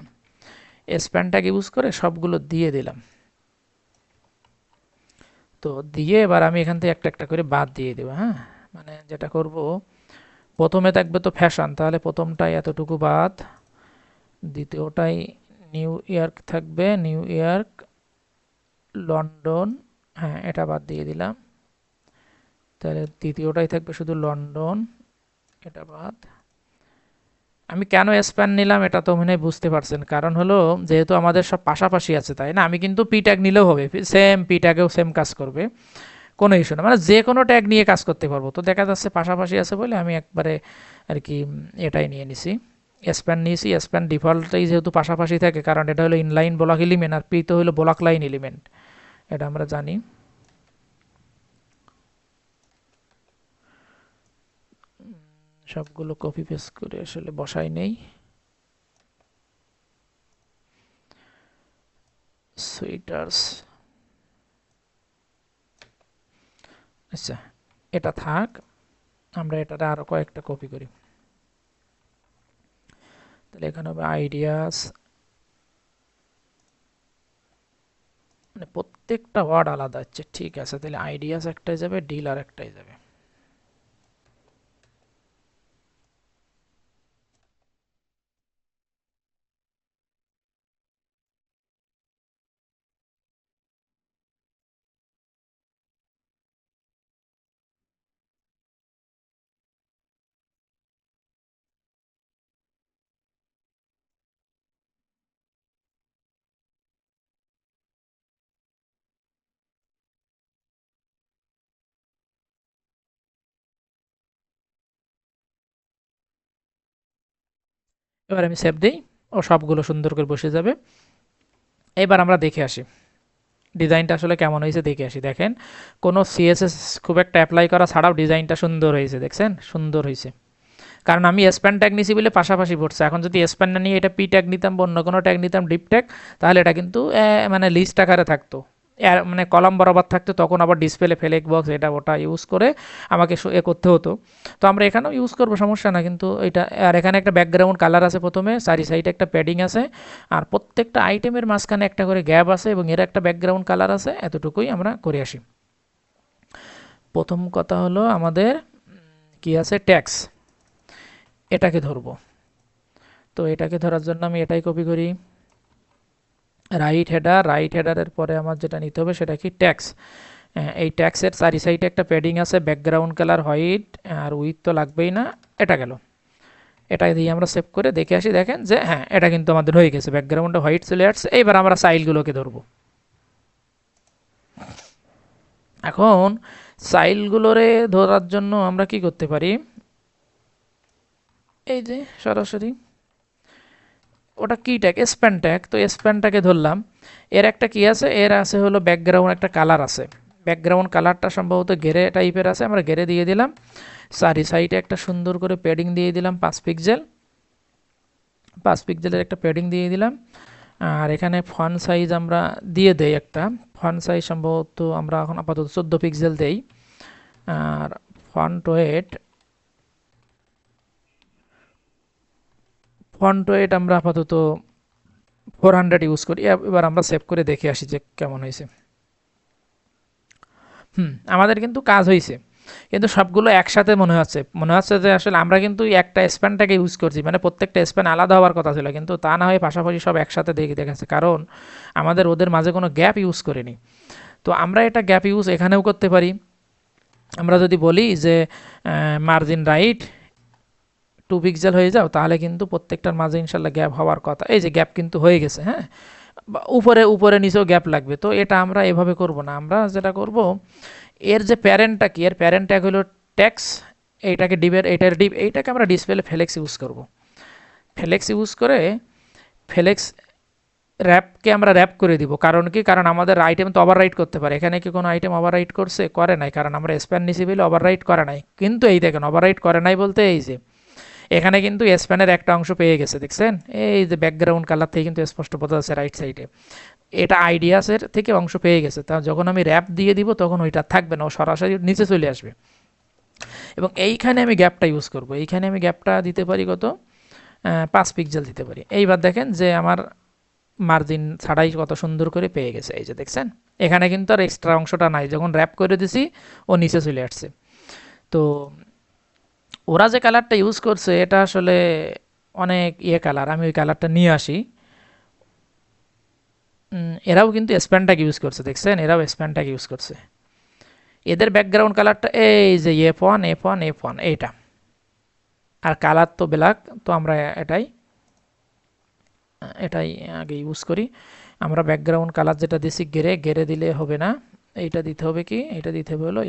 স্প্যান ট্যাগ ইউজ করে সবগুলো দিয়ে দিলাম। তো দিয়ে এবার আমি এখান থেকে একটা একটা করে বাদ দিয়ে দেবো। হ্যাঁ, মানে যেটা করব, প্রথমে থাকবে তো ফ্যাশন, তাহলে প্রথমটাই এতটুকু বাদ, দ্বিতীয়টাই নিউ ইয়র্ক থাকবে, নিউ ইয়র্ক, লন্ডন, হ্যাঁ এটা বাদ দিয়ে দিলাম। তাহলে তৃতীয়টাই থাকবে শুধু লন্ডন, এটা বাদ। আমি কেন স্প্যান নিলাম এটা তো মনে হয় বুঝতে পারছেন, কারণ হলো যেহেতু আমাদের সব পাশাপাশি আছে, তাই না? আমি কিন্তু পি ট্যাগ নিলেও হবে, সেম পি ট্যাগেও সেম কাজ করবে, কোনো ইস্যু না, মানে যে কোনো ট্যাগ নিয়ে কাজ করতে পারবো। তো দেখা যাচ্ছে পাশাপাশি আছে বলে আমি একবারে আর কি এটাই নিয়ে নিছি, স্প্যান নিয়েছি। স্প্যান ডিফল্টটাই যেহেতু পাশাপাশি থাকে, কারণ এটা হলো ইনলাইন ব্লক এলিমেন্ট আর পি তো হলো ব্লক লাইন এলিমেন্ট, এটা আমরা জানি। সবগুলো কপি পেস্ট করে আসলে বসাই নেই। সুইটার্স, আচ্ছা এটা থাক, আমরা এটাতে আরো কয়েকটা কপি করি। তাহলে এখানে হবে আইডিয়াস, মানে প্রত্যেকটা ওয়ার্ড আলাদা হচ্ছে, ঠিক আছে। তাহলে আইডিয়াস একটাই যাবে, ডিলার একটাই যাবে। এবার আমি সেভ দিই, ও সবগুলো সুন্দর করে বসে যাবে। এবার আমরা দেখে আসি ডিজাইনটা আসলে কেমন হয়েছে, দেখে আসি। দেখেন কোনো সিএসএস খুব একটা অ্যাপ্লাই করা ছাড়াও ডিজাইনটা সুন্দর হয়েছে, দেখছেন সুন্দর হয়েছে। কারণ আমি স্প্যান ট্যাগ নিছি বলে পাশাপাশি পড়ছে। এখন যদি স্প্যান না নিয়ে এটা পি ট্যাগ নিতাম বা অন্য কোনো ট্যাগ নিতাম ডিপ ট্যাগ, তাহলে এটা কিন্তু মানে লিস্ট আকারে থাকতো, মানে কলাম বরাবর থাকতো, তখন আবার ডিসপ্লে ফ্লেক বক্স এটা ওটা ইউজ করে আমাকে করতে হতো। তো আমরা এখানেও ইউজ করবো, সমস্যা না। কিন্তু এটা আর এখানে একটা ব্যাকগ্রাউন্ড কালার আছে, প্রথমে চারি সাইডে একটা প্যাডিং আছে, আর প্রত্যেকটা আইটেমের মাঝখানে একটা করে গ্যাপ আছে এবং এর একটা ব্যাকগ্রাউন্ড কালার আছে। এতটুকুই আমরা করে আসি। প্রথম কথা হলো আমাদের কি আছে, ট্যাক্স, এটাকে ধরবো। তো এটাকে ধরার জন্য আমি এটাই কপি করি, রাইট হেডার, রাইট হেডারের পরে আমার যেটা নিতে হবে সেটা কি, ট্যাক্স। এই ট্যাক্সের চারি সাইডে একটা প্যাডিং আছে, ব্যাকগ্রাউন্ড কালার হোয়াইট, আর উইথ তো লাগবেই না, এটা গেল। এটা দিয়ে আমরা সেভ করে দেখে আসি। দেখেন যে হ্যাঁ এটা কিন্তু আমাদের হয়ে গেছে, ব্যাকগ্রাউন্ডে হোয়াইট চলে আসছে। এইবার আমরা সাইলগুলোকে ধরবো। এখন সাইলগুলোরে ধরার জন্য আমরা কি করতে পারি, এই যে সরাসরি ওটা কি ট্যাগ, স্প্যান ট্যাগ। তো স্প্যানটাকে ধরলাম, এর একটা কি আছে, এর আছে হলো ব্যাকগ্রাউন্ড একটা কালার আছে, ব্যাকগ্রাউন্ড কালারটা সম্ভবত গেরে টাইপের আছে, আমরা গেরে দিয়ে দিলাম। চারি সাইডে একটা সুন্দর করে প্যাডিং দিয়ে দিলাম 5 পিক্সেল, 5 পিক্সেলের একটা প্যাডিং দিয়ে দিলাম। আর এখানে ফন্ট সাইজ আমরা দিয়ে দেই একটা, ফন্ট সাইজ সম্ভবত আমরা এখন আপাতত 14 পিক্সেল দেই। আর ফন্ট ওয়েট আমরা আপাতত 400 ইউজ করি। এবার আমরা সেভ করে দেখে আসি যে কেমন হয়েছে। আমাদের কিন্তু কাজ হয়েছে, কিন্তু সবগুলো একসাথে মনে হচ্ছে যে আসলে আমরা কিন্তু একটা স্প্যানটাকে ইউজ করছি, মানে প্রত্যেকটা স্প্যান আলাদা হওয়ার কথা ছিল, কিন্তু তা না হয়ে পাশাপাশি সব একসাথে দেখাচ্ছে, কারণ আমাদের ওদের মাঝে কোনো গ্যাপ ইউজ করিনি। তো আমরা এটা গ্যাপ ইউজ এখানেও করতে পারি। আমরা যদি বলি যে মার্জিন রাইট 2 পিক্সেল হয়ে যাও, তাহলে কিন্তু প্রত্যেকটার মাঝে ইনশাল্লাহ গ্যাপ হওয়ার কথা। এই যে গ্যাপ কিন্তু হয়ে গেছে, হ্যাঁ, উপরে উপরে নিচেও গ্যাপ লাগবে। তো এটা আমরা এভাবে করব না, আমরা যেটা করব, এর যে প্যারেন্টটা কি, এর প্যারেন্ট ট্যাগ হলো ট্যাক্স, এইটাকে ডিপের, এইটাকে আমরা ডিসপ্লে ফ্লেক্স ইউজ করব। ফ্লেক্স ইউজ করে ফ্লেক্স র্যাপকে আমরা র্যাপ করে দিব, কারণ কি, কারণ আমাদের আইটেম তো ওভাররাইট করতে পারে। এখানে কি কোনো আইটেম ওভাররাইট করছে? করে নাই, কারণ আমরা স্প্যান নিছি বলে ওভাররাইট করে নাই। কিন্তু এই দেখেন ওভাররাইট করে নাই বলতে এই যে এখানে কিন্তু স্প্যানের একটা অংশ পেয়ে গেছে, দেখছেন? এই যে ব্যাকগ্রাউন্ড কালার থেকে কিন্তু স্পষ্ট বোঝা যাচ্ছে রাইট সাইডে, এটা আইডিয়াসের থেকে অংশ পেয়ে গেছে। তা যখন আমি র্যাপ দিয়ে দিব তখন ওইটা থাকবে না, ও সরাসরি নিচে চলে আসবে। এবং এইখানে আমি গ্যাপটা ইউজ করব, এইখানে আমি গ্যাপটা দিতে পারি কত, 5 পিক্সেল দিতে পারি। এইবার দেখেন যে আমার মার্জিন ছাড়াই কত সুন্দর করে পেয়ে গেছে, এই যে দেখছেন। এখানে কিন্তু আর এক্সট্রা অংশটা নাই, যখন র্যাপ করে দিছি ও নিচে চলে আসছে। তো ওরা যে কালারটা ইউজ করছে এটা আসলে অনেক কালার, আমি ওই কালারটা নিয়ে আসি। এরাও কিন্তু স্প্যান ট্যাগ ইউজ করছে, দেখছেন? এরাও স্প্যান ট্যাগ ইউজ করছে। এদের ব্যাকগ্রাউন্ড কালারটা এই যে F1 এইটা, আর কালার তো ব্ল্যাক। তো আমরা এটাই এটাই আগে ইউজ করি। আমরা ব্যাকগ্রাউন্ড কালার যেটা দিছি গেরে দিলে হবে না, এইটা দিতে হবে কি, এটা দিতে হবে হলো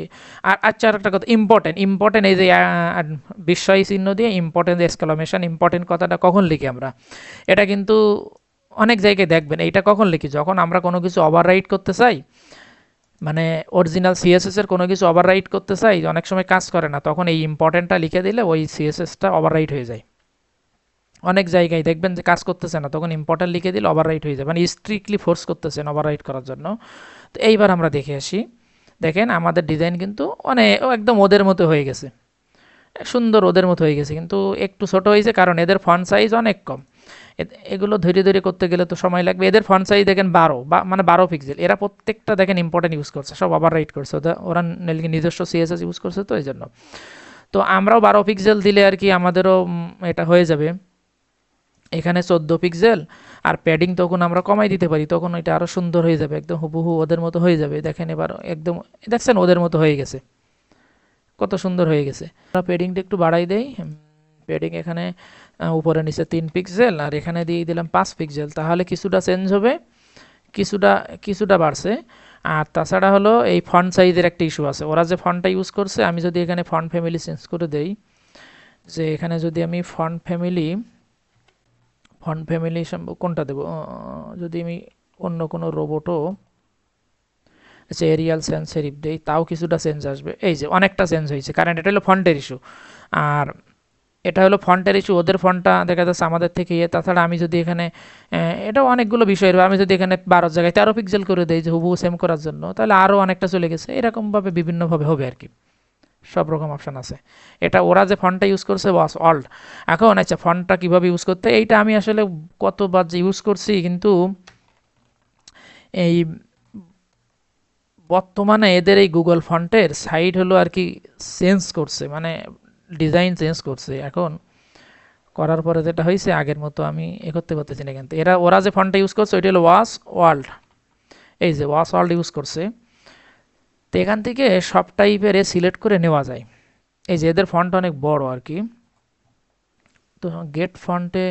আর আচ্ছা আরেকটা কথা, ইম্পর্টেন্ট এই যে বিস্ময় চিহ্ন দিয়ে ইম্পর্টেন্ট এক্সক্লামেশন, ইম্পর্টেন্ট কথাটা কখন লিখি আমরা, এটা কিন্তু অনেক জায়গায় দেখবেন। এইটা কখন লিখি, যখন আমরা কোনো কিছু ওভাররাইট করতে চাই, মানে অরিজিনাল সিএসএস এর কোনো কিছু ওভাররাইট করতে চাই, অনেক সময় কাজ করে না, তখন এই ইম্পর্টেন্টটা লিখে দিলে ওই সিএসএসটা ওভাররাইট হয়ে যায়। অনেক জায়গায় দেখবেন যে কাজ করতেছে না, তখন ইম্পর্টেন্ট লিখে দিলে ওভাররাইট হয়ে যায়, মানে স্ট্রিক্টলি ফোর্স করতেছেন ওভাররাইট করার জন্য। তো এইবার আমরা দেখে আসি। দেখেন আমাদের ডিজাইন কিন্তু একদম ওদের মতো হয়ে গেছে, সুন্দর ওদের মতো হয়ে গেছে, কিন্তু একটু ছোট হয়েছে কারণ এদের ফন্ট সাইজ অনেক কম। এগুলো ধীরে ধীরে করতে গেলে তো সময় লাগবে। এদের ফন্ট সাইজ দেখেন 12, মানে 12 পিক্সেল। এরা প্রত্যেকটা দেখেন ইম্পর্টেন্ট ইউজ করছে, সব ওভাররাইট করছে, ওরা নিজস্ব সিএসএস ইউজ করছে, তো এই জন্য। তো আমরাও 12 পিক্সেল দিলে আর কি আমাদেরও এটা হয়ে যাবে। এখানে 14 পিক্সেল, আর প্যাডিং তখন আমরা কমাই দিতে পারি, তখন এটা আরও সুন্দর হয়ে যাবে, একদম হুবহু ওদের মতো হয়ে যাবে। দেখেন এবার একদম, দেখছেন ওদের মতো হয়ে গেছে, কত সুন্দর হয়ে গেছে। আমরা প্যাডিংটা একটু বাড়াই দেই। প্যাডিং এখানে উপরে নিচে 3 পিক্সেল, আর এখানে দিয়ে দিলাম 5 পিক্সেল, তাহলে কিছুটা চেঞ্জ হবে, কিছুটা কিছুটা বাড়ছে। আর তাছাড়া হলো এই ফন্ট সাইজের একটা ইস্যু আছে, ওরা যে ফন্টটা ইউজ করছে, আমি যদি এখানে ফন্ট ফ্যামিলি চেঞ্জ করে দেই, যে এখানে যদি আমি ফন্ট ফ্যামিলি কোনটা দেবো, যদি আমি অন্য কোনো রোবটও আচ্ছা এরিয়াল সেন্স সেরিফ দেই, তাও কিছুটা চেঞ্জ আসবে। এই যে অনেকটা চেঞ্জ হয়েছে, কারণ এটা হলো ফন্টের ইস্যু, আর এটা হলো ফন্টের ইস্যু। ওদের ফন্টটা দেখা যাচ্ছে আমাদের থেকে তাছাড়া আমি যদি এখানে এটাও অনেকগুলো বিষয়, আমি যদি এখানে 12 জায়গায় 13 পিক্সেল করে দেই যে হুবহু সেম করার জন্য, তাহলে আরও অনেকটা চলে গেছে। এরকমভাবে বিভিন্নভাবে হবে আর কি, সব রকম অপশান আছে। এটা ওরা যে ফন্টটা ইউজ করছে ওয়াস অল্ড। এখন আচ্ছা ফন্টটা কীভাবে ইউজ করতে, এইটা আমি আসলে কতবার যে ইউজ করছি, কিন্তু এই বর্তমানে এদের এই গুগল ফন্টের সাইড হলো আর কি চেঞ্জ করছে, মানে ডিজাইন চেঞ্জ করছে। এখন করার পরে যেটা হয়েছে, আগের মতো আমি করতে পারতেছি না, কিন্তু ওরা যে ফন্টটা ইউজ করছে ওইটা হলো ওয়াস ওয়ার্ল্ড, এই যে ওয়াস ওয়ার্ল্ড ইউজ করছে। তো এখান থেকে সব টাইপের সিলেক্ট করে নেওয়া যায়। এই যে এদের ফন্ট অনেক বড় আর কি, তো গেট ফন্টে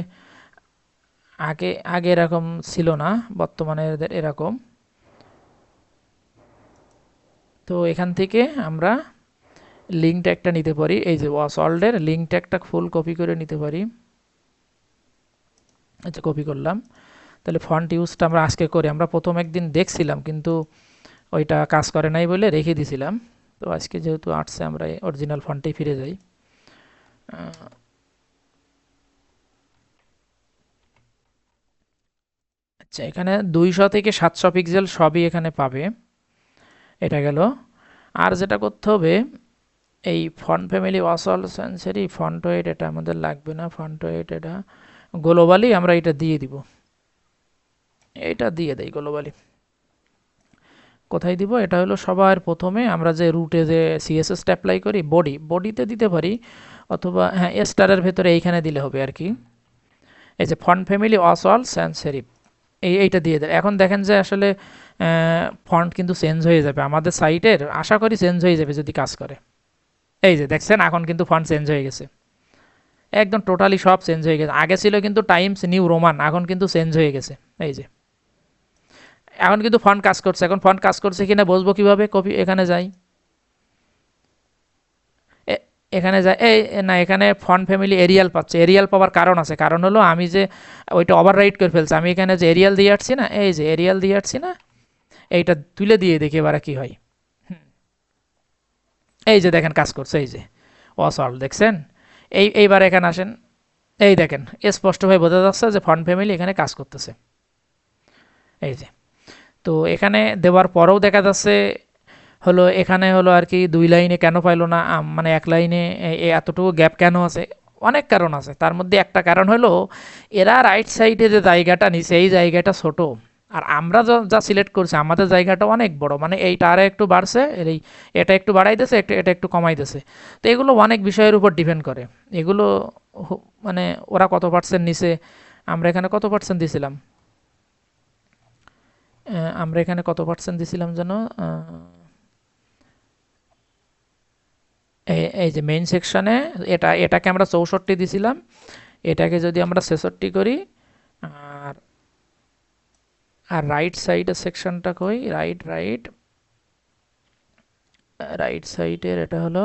আগে আগে এরকম ছিল না, বর্তমানে এদের এরকম। তো এখান থেকে আমরা লিঙ্ক ট্যাগটা নিতে পারি, এই যে ওয়াসওয়ার্ল্ডের লিঙ্ক ট্যাগটা ফুল কপি করে নিতে পারি। আচ্ছা কপি করলাম, তাহলে ফন্ট ইউজটা আমরা আজকে করি। আমরা প্রথম একদিন দেখছিলাম কিন্তু ওইটা কাজ করে নাই বলে রেখে দিছিলাম। তো আজকে যেহেতু আসছে, আমরা অরিজিনাল ফন্টেই ফিরে যাই। আচ্ছা এখানে 200 থেকে 700 পিক্সেল সবই এখানে পাবে, এটা গেল। আর যেটা করতে হবে, এই ফন্ট ফ্যামিলি ওয়াসওয়ার্ল্ড সেন্সারি ফন্ট ওয়েট এটা আমাদের লাগবে না, ফন্ট ওয়েট এটা গ্লোবালি আমরা এটা দিয়ে দিব, এটা দিয়ে দেই গ্লোবালি। কোথায় দিব, এটা হলো সবার প্রথমে আমরা যে রুটে যে সিএসএসটা অ্যাপ্লাই করি, বডিতে দিতে পারি, অথবা হ্যাঁ স্টারের ভেতরে এইখানে দিলে হবে আর কি। এই যে ফন্ট ফ্যামিলি ওয়াসওয়ার্ল্ড সেন্সারি, এইটা দিয়ে দেয়। এখন দেখেন যে আসলে ফন্ট কিন্তু চেঞ্জ হয়ে যাবে আমাদের সাইটের, আশা করি চেঞ্জ হয়ে যাবে যদি কাজ করে। এই যে দেখছেন এখন কিন্তু ফন্ট চেঞ্জ হয়ে গেছে, একদম টোটালি সব চেঞ্জ হয়ে গেছে। আগে ছিল কিন্তু টাইমস নিউ রোমান, এখন কিন্তু চেঞ্জ হয়ে গেছে। এই যে এখন কিন্তু ফন্ট কাজ করছে। এখন ফন্ট কাজ করছে কিনা বুঝবো কিভাবে, কপি এখানে যাই, এখানে যায় এই না, এখানে ফন্ট ফ্যামিলি এরিয়াল পাচ্ছে। এরিয়াল পাওয়ার কারণ আছে, কারণ হলো আমি যে ওইটা ওভাররাইট করে ফেলছি। আমি এখানে যে এরিয়াল দিয়ে আসছি না, এই যে এরিয়াল দিয়ে আসছি না, এইটা তুলে দিয়ে দেখি এবারে কি হয়। এই যে দেখেন কাজ করছে, এই যে অসল্ট দেখছেন। এইবার এখানে আসেন, এই দেখেন স্পষ্টভাবে বোঝা যাচ্ছে যে ফন্ট ফ্যামিলি এখানে কাজ করতেছে। এই যে, তো এখানে দেওয়ার পরেও দেখা যাচ্ছে হলো এখানে হলো আর কি 2 লাইনে কেন পাইলো না, মানে এক লাইনে এতটুকু গ্যাপ কেন আছে। অনেক কারণ আছে, তার মধ্যে একটা কারণ হলো এরা রাইট সাইডে যে জায়গাটা নিছে এই জায়গাটা ছোট, আর আমরা যা সিলেক্ট করছি আমাদের জায়গাটা অনেক বড়, মানে এইটা আর একটু বাড়ছে, এই এটা একটু বাড়াই দিয়েছে, এটা একটু কমাই দিয়েছে। তো এগুলো অনেক বিষয়ের উপর ডিপেন্ড করে। এগুলো মানে ওরা কত পার্সেন্ট নিছে, আমরা এখানে কত পার্সেন্ট দিছিলাম, আমরা এখানে কত পার্সেন্ট দিছিলাম যেন, এই যে মেইন সেকশনে এটাকে আমরা 64 দিছিলাম, এটাকে যদি আমরা 66 করি, আর আর রাইট সাইডের সেকশনটা কই, রাইট সাইডের এটা হলো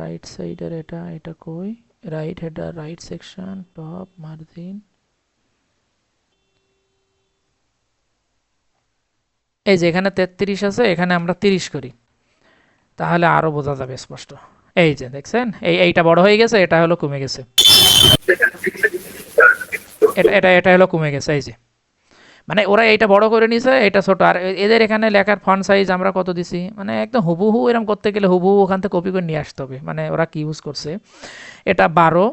রাইট সাইডের এটা কই, right header right section top margin, এই যে এখানে 33 আছে, এখানে আমরা 30 করি, তাহলে আরো বোঝা যাবে স্পষ্ট। এই যে দেখছেন এইটা বড় হয়ে গেছে, এটা হলো কমে গেছে, এটা হলো কমে গেছে। এই যে মানে ওরা এইটা বড় করে নিছে, এটা ছোট। আর এদের এখানে লেখার ফন্ট সাইজ আমরা কত দিছি, মানে একদম হুবহু এরকম করতে গেলে হুবহু ওখান থেকে কপি করে নিয়ে আসতে হবে, মানে ওরা কি ইউজ করছে। এটা 12,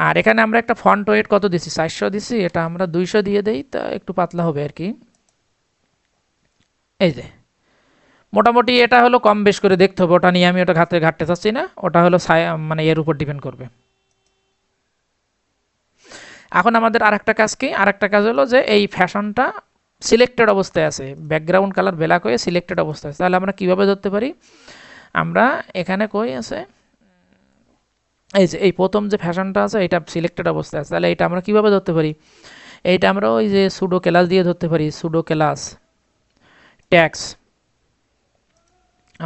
আর এখানে আমরা একটা ফন্ট ওয়েট কত দিছি, 400 দিছি, এটা আমরা 200 দিয়ে দেই, তা একটু পাতলা হবে আর কি। এই যে মোটামুটি এটা হলো কম বেশ করে দেখতে হবে, ওটা নিয়ে আমি ওটা ঘাটতে চাচ্ছি না, ওটা হলো মানে এর উপর ডিপেন্ড করবে। এখন আমাদের আরেকটা কাজ কি, আরেকটা কাজ হলো যে এই ফ্যাশনটা সিলেক্টেড অবস্থায় আছে, ব্যাকগ্রাউন্ড কালার ব্ল্যাক হয়ে সিলেক্টেড অবস্থায় আছে, তাহলে আমরা কিভাবে ধরতে পারি, আমরা এখানে কই আছে, এই যে এই প্রথম যে ফ্যাশনটা আছে এটা সিলেক্টেড অবস্থায় আছে, তাহলে এটা আমরা কিভাবে ধরতে পারি, এইটা আমরা ওই যে সুডো ক্লাস দিয়ে ধরতে পারি। সুডো ক্লাস ট্যাক্স,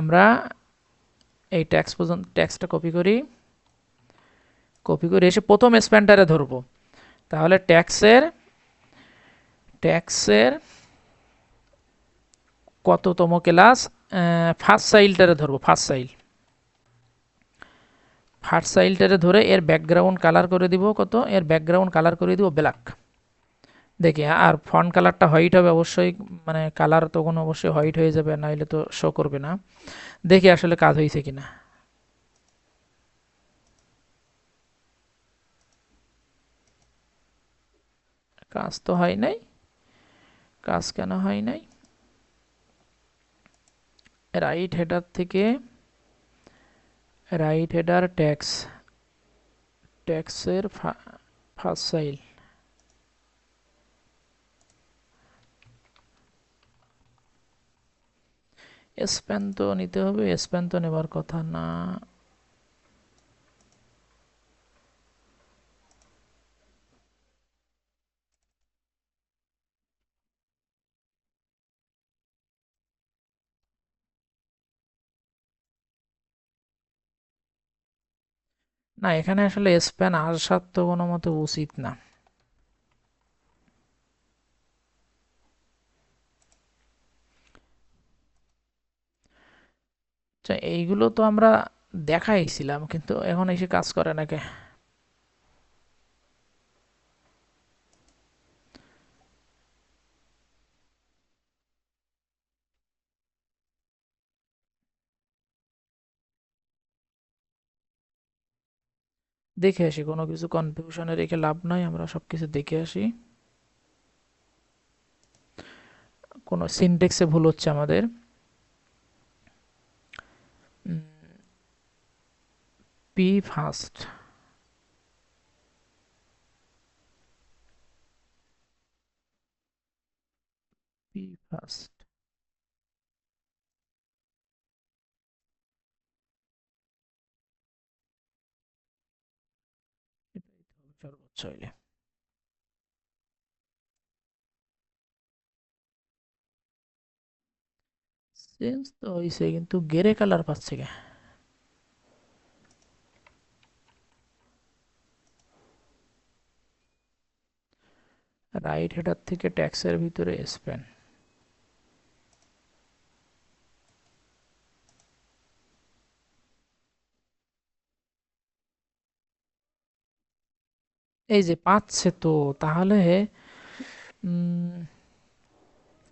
আমরা এই ট্যাক্স পর্যন্ত ট্যাক্সটা কপি করে এসে প্রথম স্প্যানটারে ধরবো, তাহলে ট্যাক্সের কততম ক্লাস, ফার্স্ট চাইল্ডটারে ধরবো, ফার্স্ট চাইল্ডটারে ধরে এর ব্যাকগ্রাউন্ড কালার করে দিব কত, এর ব্যাকগ্রাউন্ড কালার করে দিব ব্ল্যাক। দেখি, আর ফন্ট কালারটা হোয়াইট হবে অবশ্যই, মানে কালার তখন অবশ্যই হোয়াইট হয়ে যাবে, নাহলে তো শো করবে না। দেখি আসলে কাজ হয়েছে কিনা। কাজ তো হয় নাই, কাজ কেন হয় নাই, রাইট হেডার থেকে রাইট হেডার ট্যাক্সের ফার্স্ট চাইল্ড, স্প্যান তো নিতে হবে, স্প্যান তো নেবার কথা না। না, এখানে আসলে স্প্যান আসার তো কোনো মতে উচিত না। আচ্ছা, এইগুলো তো আমরা দেখাইছিলাম, কিন্তু এখন এসে কাজ করে নাকি। দেখে আসি, কোনো কিছু কনফিউশনে রেখে লাভ নাই, আমরা সবকিছু দেখে আসি। কোনো সিনটেক্সে ভুল হচ্ছে আমাদের। পি ফার্স্ট, পি ফার্স্ট, এটাই তো হবে সর্বোচ্চ হইলে। চেঞ্জ তো হয়েছে, কিন্তু গেরে কালার পাচ্ছে কে। রাইট হেডার থেকে ট্যাক্সের ভিতরে স্প্যান, এই যে পাচ্ছে তো। তাহলে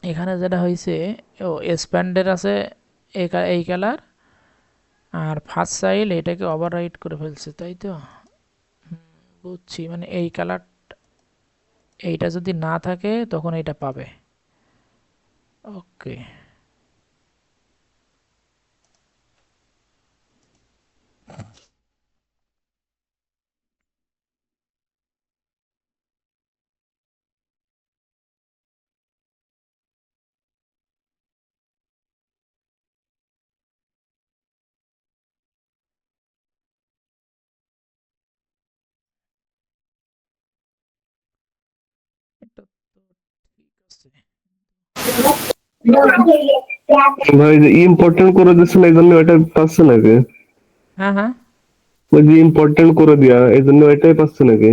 এখানে যেটা হয়েছে, ও স্প্যান্ডের আছে এই কালার, আর ফার্স্ট সাইল এটাকে ওভাররাইট করে ফেলছে, তাই তো? বুঝছি, মানে এই কালার, এইটা যদি না থাকে তখন এটা পাবে। ওকে, এটা তো ঠিক আছে। ভাই যে ইম্পর্টেন্ট করে দিচ্ছেন এই জন্য এটা পাচ্ছে নাকি? হ্যাঁ হ্যাঁ, ওই যে ইম্পর্টেন্ট করে দিয়া এই জন্য এটাই পাচ্ছে নাকি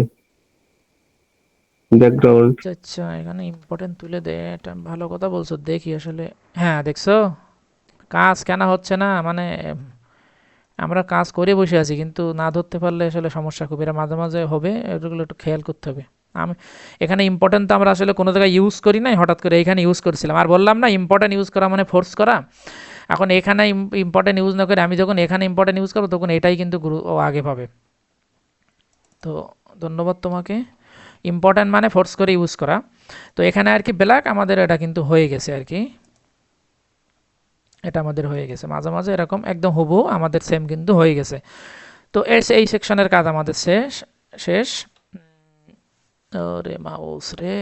ব্যাকগ্রাউন্ড? আচ্ছা আচ্ছা, এখানে ইম্পর্টেন্ট তুলে দে, এটা ভালো কথা বলছো। দেখি আসলে, হ্যাঁ দেখছো কাজ কেন হচ্ছে না, মানে আমরা কাজ করে বসে আছি কিন্তু না ধরতে পারলে আসলে সমস্যা খুব, এরা মাঝে মাঝে হবে, এগুলো একটু খেয়াল করতে হবে। আমি এখানে ইম্পর্টেন্ট তো আমরা আসলে কোনো জায়গায় ইউজ করি নাই, হঠাৎ করে এখানে ইউজ করছিলাম, আর বললাম না ইম্পর্টেন্ট ইউজ করা মানে ফোর্স করা। এখন এখানে ইম্পর্টেন্ট ইউজ না করে আমি যখন এখানে ইম্পর্টেন্ট ইউজ করবো তখন এটাই কিন্তু ও আগে পাবে। তো ধন্যবাদ তোমাকে। ইম্পর্টেন্ট মানে ফোর্স করে ইউজ করা। তো এখানে আর কি ব্ল্যাক আমাদের এটা কিন্তু হয়ে গেছে আর কি, এটা আমাদের হয়ে গেছে। মাঝে মাঝে এরকম একদম হুবহু আমাদের সেম কিন্তু হয়ে গেছে। তো এই সেকশনের কাজ আমাদের শেষ শেষ। ওরে মাউস রে,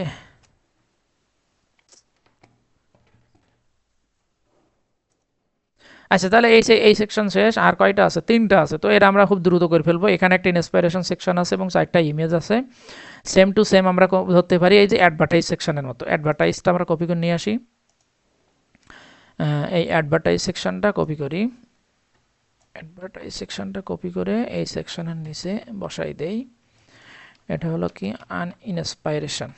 আচ্ছা তাহলে এই সেকশন শেষ। আর কয়টা আছে? তিনটা আছে। তো এর আমরা খুব দ্রুত করে ফেলবো। এখানে একটা ইন্সপিরেশন সেকশন আছে এবং 4টা ইমেজ আছে। সেম টু সেম আমরা ধরতে পারি এই যে অ্যাডভার্টাইজ সেকশনের মতো। অ্যাডভার্টাইজটা আমরা কপি করে নিয়ে আসি, এই অ্যাডভার্টাইজ সেকশনটা কপি করি, অ্যাডভার্টাইজ সেকশনটা কপি করে এই সেকশনের নিচে বসাই দেই। এটা হলো কি আন ইন্সপাইরেশন,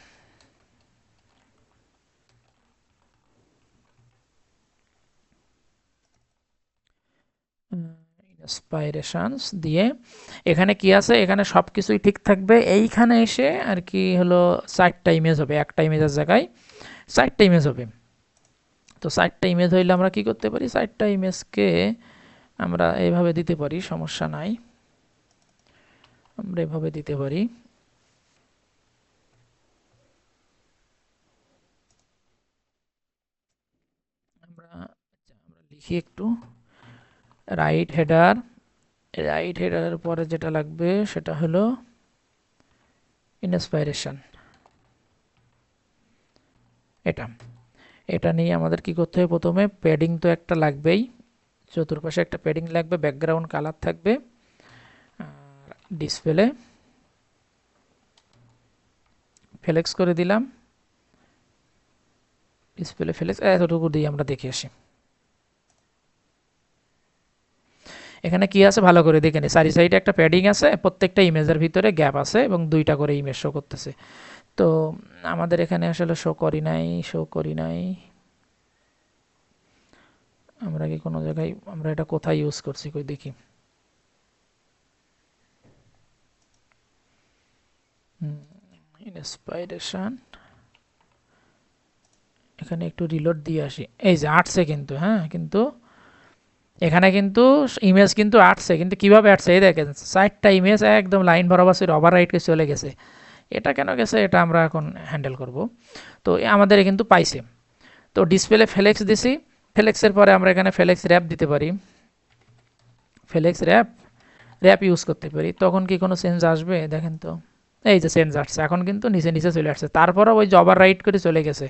ইন্সপাইরেশনস দিয়ে এখানে কি আছে, এখানে সব কিছুই ঠিক থাকবে। এইখানে এসে আর কি হলো 4টা ইমেজ হবে, একটা ইমেজের জায়গায় 4টা ইমেজ হবে। তো 4টা ইমেজ হইলে আমরা কি করতে পারি, 4টা ইমেজকে আমরা এইভাবে দিতে পারি, সমস্যা নাই, আমরা এভাবে দিতে পারি। আমরা লিখি একটু, রাইট হেডার, রাইট হেডারের পরে যেটা লাগবে সেটা হলো ইন্সপাইরেশন। এটা এটা নিয়ে আমাদের কি করতে হবে, প্রথমে প্যাডিং তো একটা লাগবেই, চতুর্পাশে একটা প্যাডিং লাগবে, ব্যাকগ্রাউন্ড কালার থাকবে, আর ডিসপ্লে ফ্লেক্স করে দিলাম, ডিসপ্লে ফ্লেক্স এতটুকু দিয়ে আমরা দেখে আসি। এখানে কি আছে ভালো করে দেখে নিই, চারি সাইডে একটা প্যাডিং আছে, প্রত্যেকটা ইমেজের ভিতরে গ্যাপ আছে এবং 2টা করে ইমেজ শো করতেছে। তো আমাদের এখানে আসলে শো করি নাই, শো করি নাই, আমরা কি কোনো জায়গায়, আমরা এটা কোথায় ইউজ করছি কই দেখি। ইন্সপাইরেশন, এখানে একটু রিলোড দিয়ে আসি। এই যে আটছে কিন্তু, হ্যাঁ কিন্তু এখানে কিন্তু ইমেজ কিন্তু আটছে, কিন্তু কিভাবে আটছে এই দেখেন 4টা ইমেজ একদম লাইন বরাবর ওভার রাইটকে চলে গেছে। এটা কেন গেছে এটা আমরা এখন হ্যান্ডেল করব। তো আমাদের কিন্তু পাইছে। তো ডিসপ্লে ফ্লেক্স দিছি, ফ্লেক্সের পরে আমরা এখানে ফ্লেক্স র্যাপ দিতে পারি, ফ্লেক্স র্যাপ র্যাপ ইউজ করতে পারি। তখন কি কোনো চেঞ্জ আসবে দেখেন তো, এই যে চেঞ্জ আসছে, এখন কিন্তু নিচে নিচে চলে আসছে। তারপরে ওই যে ওভার রাইট করে চলে গেছে,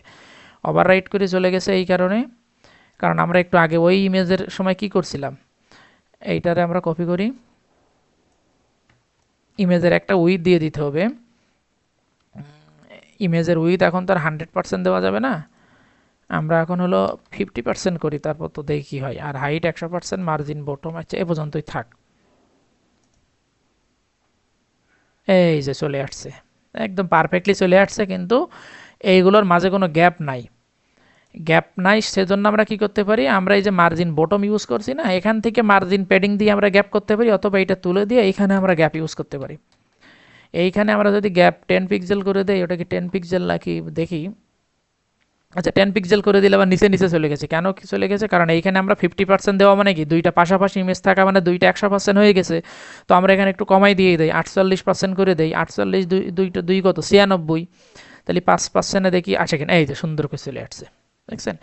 ওভার রাইট করে চলে গেছে এই কারণে, কারণ আমরা একটু আগে ওই ইমেজের সময় কি করছিলাম, এইটারে আমরা কপি করি, ইমেজের একটা উইথ দিয়ে দিতে হবে। ইমেজের উইথ এখন তার 100% দেওয়া যাবে না, আমরা এখন হলো 50% করি, তারপর তো দেখি কী হয়। আর হাইট 100%, মার্জিন বটম, আচ্ছা এ পর্যন্তই থাক। এই যে চলে আসছে, একদম পারফেক্টলি চলে আসছে, কিন্তু এইগুলোর মাঝে কোনো গ্যাপ নাই। সেজন্য আমরা কি করতে পারি, আমরা এই যে মার্জিন বটম ইউজ করছি না, এখান থেকে মার্জিন প্যাডিং দিয়ে আমরা গ্যাপ করতে পারি, অথবা এটা তুলে দিয়ে এইখানে আমরা গ্যাপ ইউজ করতে পারি। এইখানে আমরা যদি গ্যাপ 10 পিক্সেল করে দেই, ওটা কি 10 পিক্সেল নাকি দেখি। আচ্ছা 10 পিক্সেল করে দিলে আবার নিচে নিচে চলে গেছে, কেন কি চলে গেছে, কারণ এইখানে আমরা 50% দেওয়া মানে কি দুইটা পাশাপাশি ইমেজ থাকা মানে দুইটা 100% হয়ে গেছে। তো আমরা এখানে একটু কমাই দিয়ে দেই, 48% করে দেই। 48 দুইটা দুই কত 96, তাহলে 5%-এ দেখি আসে কিনা। এই যে সুন্দর করে চলে আসছে, দেখছেন।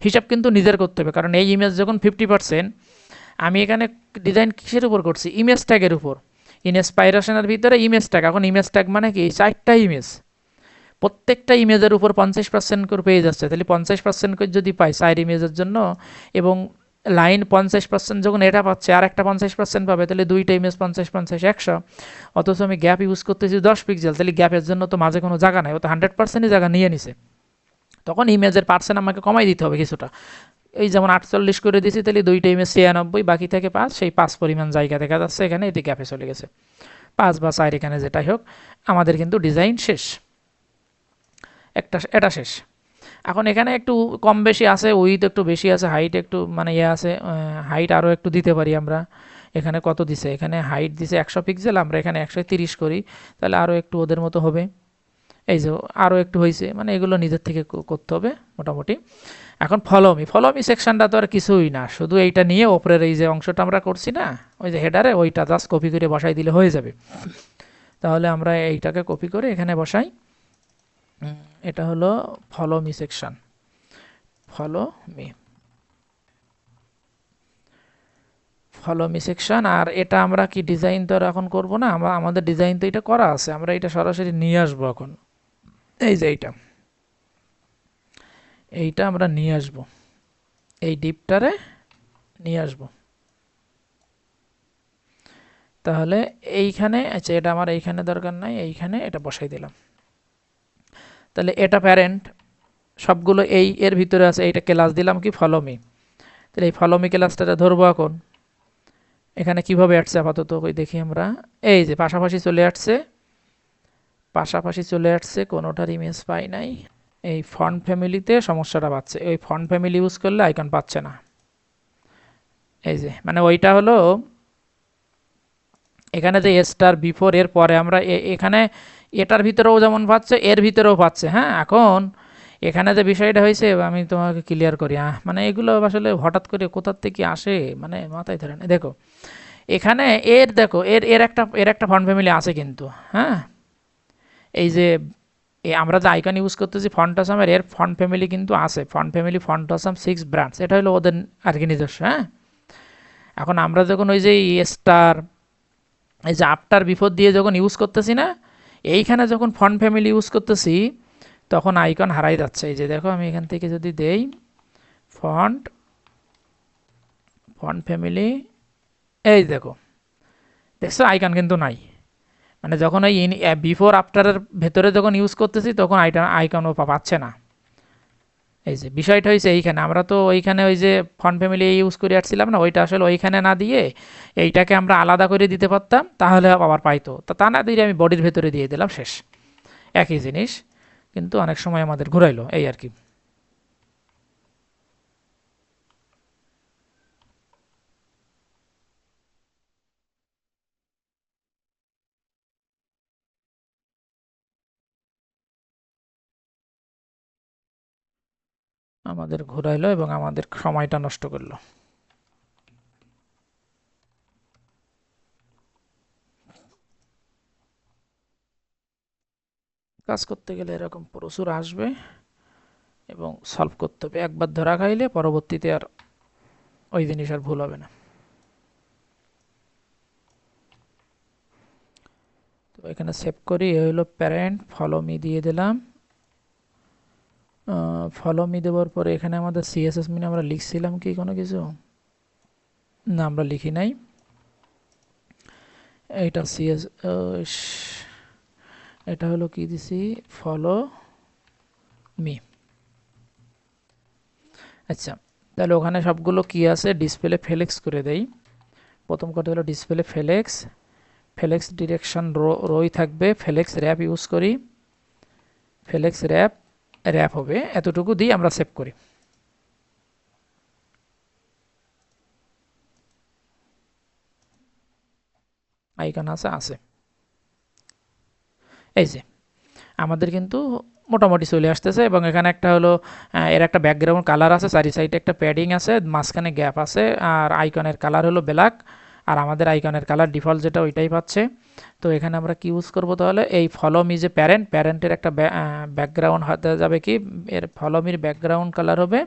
হিসাব কিন্তু নিজের করতে হবে, কারণ এই ইমেজ যখন 50%, আমি এখানে ডিজাইন কিসের উপর করছি, ইমেজ ট্যাগের উপর। ইনস্পাইরেশনের ভিতরে ইমেজ ট্যাগ, এখন ইমেজ ট্যাগ মানে কি 4টা ইমেজ, প্রত্যেকটা ইমেজের উপর 50% করে পেয়ে যাচ্ছে, তাহলে 50% করে যদি পাই 4 ইমেজের জন্য, এবং লাইন 50% যখন এটা পাচ্ছে আর একটা 50% পাবে, তাহলে দুইটা ইমেজ 50-50 100। অথচ আমি গ্যাপ ইউজ করতেছি 10 পিক্সেল, তাহলে গ্যাপের জন্য তো মাঝে কোনো জায়গা নাই, ও তো 100%ই জায়গা নিয়ে নিছে। তখন ইমেজের পার্সেন্ট আমাকে কমাই দিতে হবে কিছুটা। এই যেমন 48 করে দিয়েছি, তাহলে দুইটা ইমেজ 96, বাকি থেকে 5, সেই 5 পরিমাণ জায়গা দেখা যাচ্ছে এখানে, এতে গ্যাপে চলে গেছে 5 বা 4, এখানে যেটাই হোক আমাদের কিন্তু ডিজাইন শেষ, এটা শেষ। এখন এখানে একটু কম বেশি আছে, উইথ একটু বেশি আছে, হাইট একটু মানে ইয়ে আছে, হাইট আরও একটু দিতে পারি আমরা। এখানে কত দিছে, এখানে হাইট দিছে 100 পিক্সেল, আমরা এখানে 130 করি, তাহলে আরও একটু ওদের মতো হবে। এই যে আরও একটু হয়েছে, মানে এগুলো নিজের থেকে করতে হবে মোটামুটি। এখন ফলো মি সেকশনটা তো আর কিছুই না, শুধু এইটা নিয়ে ওপরের এই যে অংশটা আমরা করছি না, ওই যে হেডারে, ওইটা জাস্ট কপি করে বসাই দিলে হয়ে যাবে। তাহলে আমরা এইটাকে কপি করে এখানে বসাই। এটা হলো follow me section, follow me follow me section. আর এটা আমরা কি ডিজাইন তো আর এখন করবো না, আমরা আমাদের ডিজাইন তো এটা করা আছে, আমরা এটা সরাসরি নিয়ে আসবো এখন। এই যে এইটা আমরা নিয়ে আসবো, এই ডিপটারে নিয়ে আসবো। তাহলে এইখানে, আচ্ছা এটা আমার এইখানে দরকার নাই, এইখানে এটা বসাই দিলাম। তাহলে এটা প্যারেন্ট, সবগুলো এর ভিতরে আছে, এইটা ক্লাস দিলাম কি ফলো মি। তাহলে এই ফলো মি ক্লাসটা ধরবো এখন। এখানে কিভাবে আসছে আপাতত ওই দেখি আমরা, এই যে পাশাপাশি চলে আসছে, কোনোটার ইমেজ পাই নাই। এই ফন্ট ফ্যামিলিতে সমস্যাটা পাচ্ছে, ওই ফন্ট ফ্যামিলি ইউজ করলে আইকন পাচ্ছে না। এই যে মানে ওইটা হলো এখানে যে স্টার বিফোর, এর পরে আমরা এখানে এটার ভিতরেও যেমন পাচ্ছে, এর ভিতরেও পাচ্ছে। হ্যাঁ, এখন এখানে যে বিষয়টা হয়েছে আমি তোমাকে ক্লিয়ার করি। মানে এগুলো আসলে হঠাৎ করে কোথার থেকে আসে, মানে মাথায় ধরে না। দেখো এখানে দেখো এর একটা ফন্ট ফ্যামিলি আছে কিন্তু। হ্যাঁ, এই যে আমরা যে আইকন ইউজ করতেছি ফন্টাসামের, এর ফন্ট ফ্যামিলি কিন্তু আছে, ফন্ট ফ্যামিলি ফন্টাসাম 6 ব্রান্ডস, এটা হলো ওদের আর কি নিজস্ব। হ্যাঁ, এখন আমরা যখন ওই যে স্টার, এই যে আফটার বিফোর দিয়ে যখন ইউজ করতেছি না, এইখানে যখন ফন্ট ফ্যামিলি ইউজ করতেছি তখন আইকন হারাই যাচ্ছে। এই যে দেখো আমি এখান থেকে যদি দেই ফন্ট ফ্যামিলি, এই দেখছো আইকন কিন্তু নাই। মানে যখন ওই বিফোর আফটারের ভেতরে যখন ইউজ করতেছি তখন আইকনও পাচ্ছে না। এই যে বিষয়টা হয়েছে এইখানে, আমরা তো ওইখানে ওই যে ফন্ট ফ্যামিলি ইউজ করে আসছিলাম না, ওইটা আসলে ওইখানে না দিয়ে এইটাকে আমরা আলাদা করে দিতে পারতাম, তাহলে আবার পাইতো। তা না দিয়ে আমি বডির ভেতরে দিয়ে দিলাম, শেষ। একই জিনিস, কিন্তু অনেক সময় আমাদের ঘুরাইলো, এই আর কি। আমাদের ঘুরাইলো এবং আমাদের সময়টা নষ্ট করলো। কাজ করতে গেলে এরকম প্রচুর আসবে এবং সলভ করতে হবে। একবার ধরা খাইলে পরবর্তীতে আর ওই জিনিস আর ভুল হবে না। তো এখানে সেভ করি, এ হলো প্যারেন্ট, ফলো মি দিয়ে দিলাম। ফলো মি দেওয়ার পরে এখানে আমাদের সিএসএস মিনে আমরা লিখছিলাম কি কোনো কিছু, না আমরা লিখি নাই। এইটা এটা হলো কি দিছি, ফলো মি। আচ্ছা, তাহলে ওখানে সবগুলো কি আছে, ডিসপ্লে ফ্লেক্স করে দেই। প্রথম কথা হলো ডিসপ্লে ফ্লেক্স, ফ্লেক্স ডিরেকশন রোই থাকবে, ফ্লেক্স র্যাপ ইউজ করি, ফ্লেক্স র্যাপ র্যাপ হবে, এতটুকু দিয়ে আমরা সেভ করি। আইকন আছে। এই যে আমাদের কিন্তু মোটামুটি চলে আসতেছে, এবং এখানে একটা হলো এর একটা ব্যাকগ্রাউন্ড কালার আছে, চারি সাইডে একটা প্যাডিং আছে, মাঝখানে গ্যাপ আছে, আর আইকনের কালার হলো ব্ল্যাক, আর আমাদের আইকনের কালার ডিফল্ট যেটা ওইটাই পাচ্ছে। তো এখানে আমরা কি ইউজ করব তাহলে, এই ফলো মি যে প্যারেন্টের একটা ব্যাকগ্রাউন্ড হতে যাবে কি, এর ফলো মির ব্যাকগ্রাউন্ড কালার হবে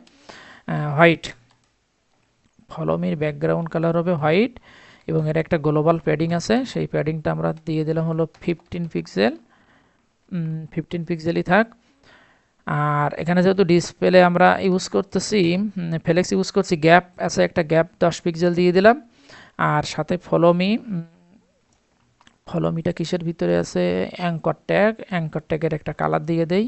white, follow Mir background colour হবে হোয়াইট, এবং এর একটা গ্লোবাল প্যাডিং আছে, সেই প্যাডিংটা আমরা দিয়ে দিলাম হলো 15 পিক্সেল, 15 পিক্সেলই থাক। আর এখানে যেহেতু ডিসপ্লে আমরা ইউজ করতেছি, ফ্লেক্স ইউজ করছি, গ্যাপ আছে একটা, গ্যাপ 10 পিক্সেল দিয়ে দিলাম। আর সাথে ফলো মিটা কিসের ভিতরে আছে, অ্যাঙ্কর ট্যাগের একটা কালার দিয়ে দেই,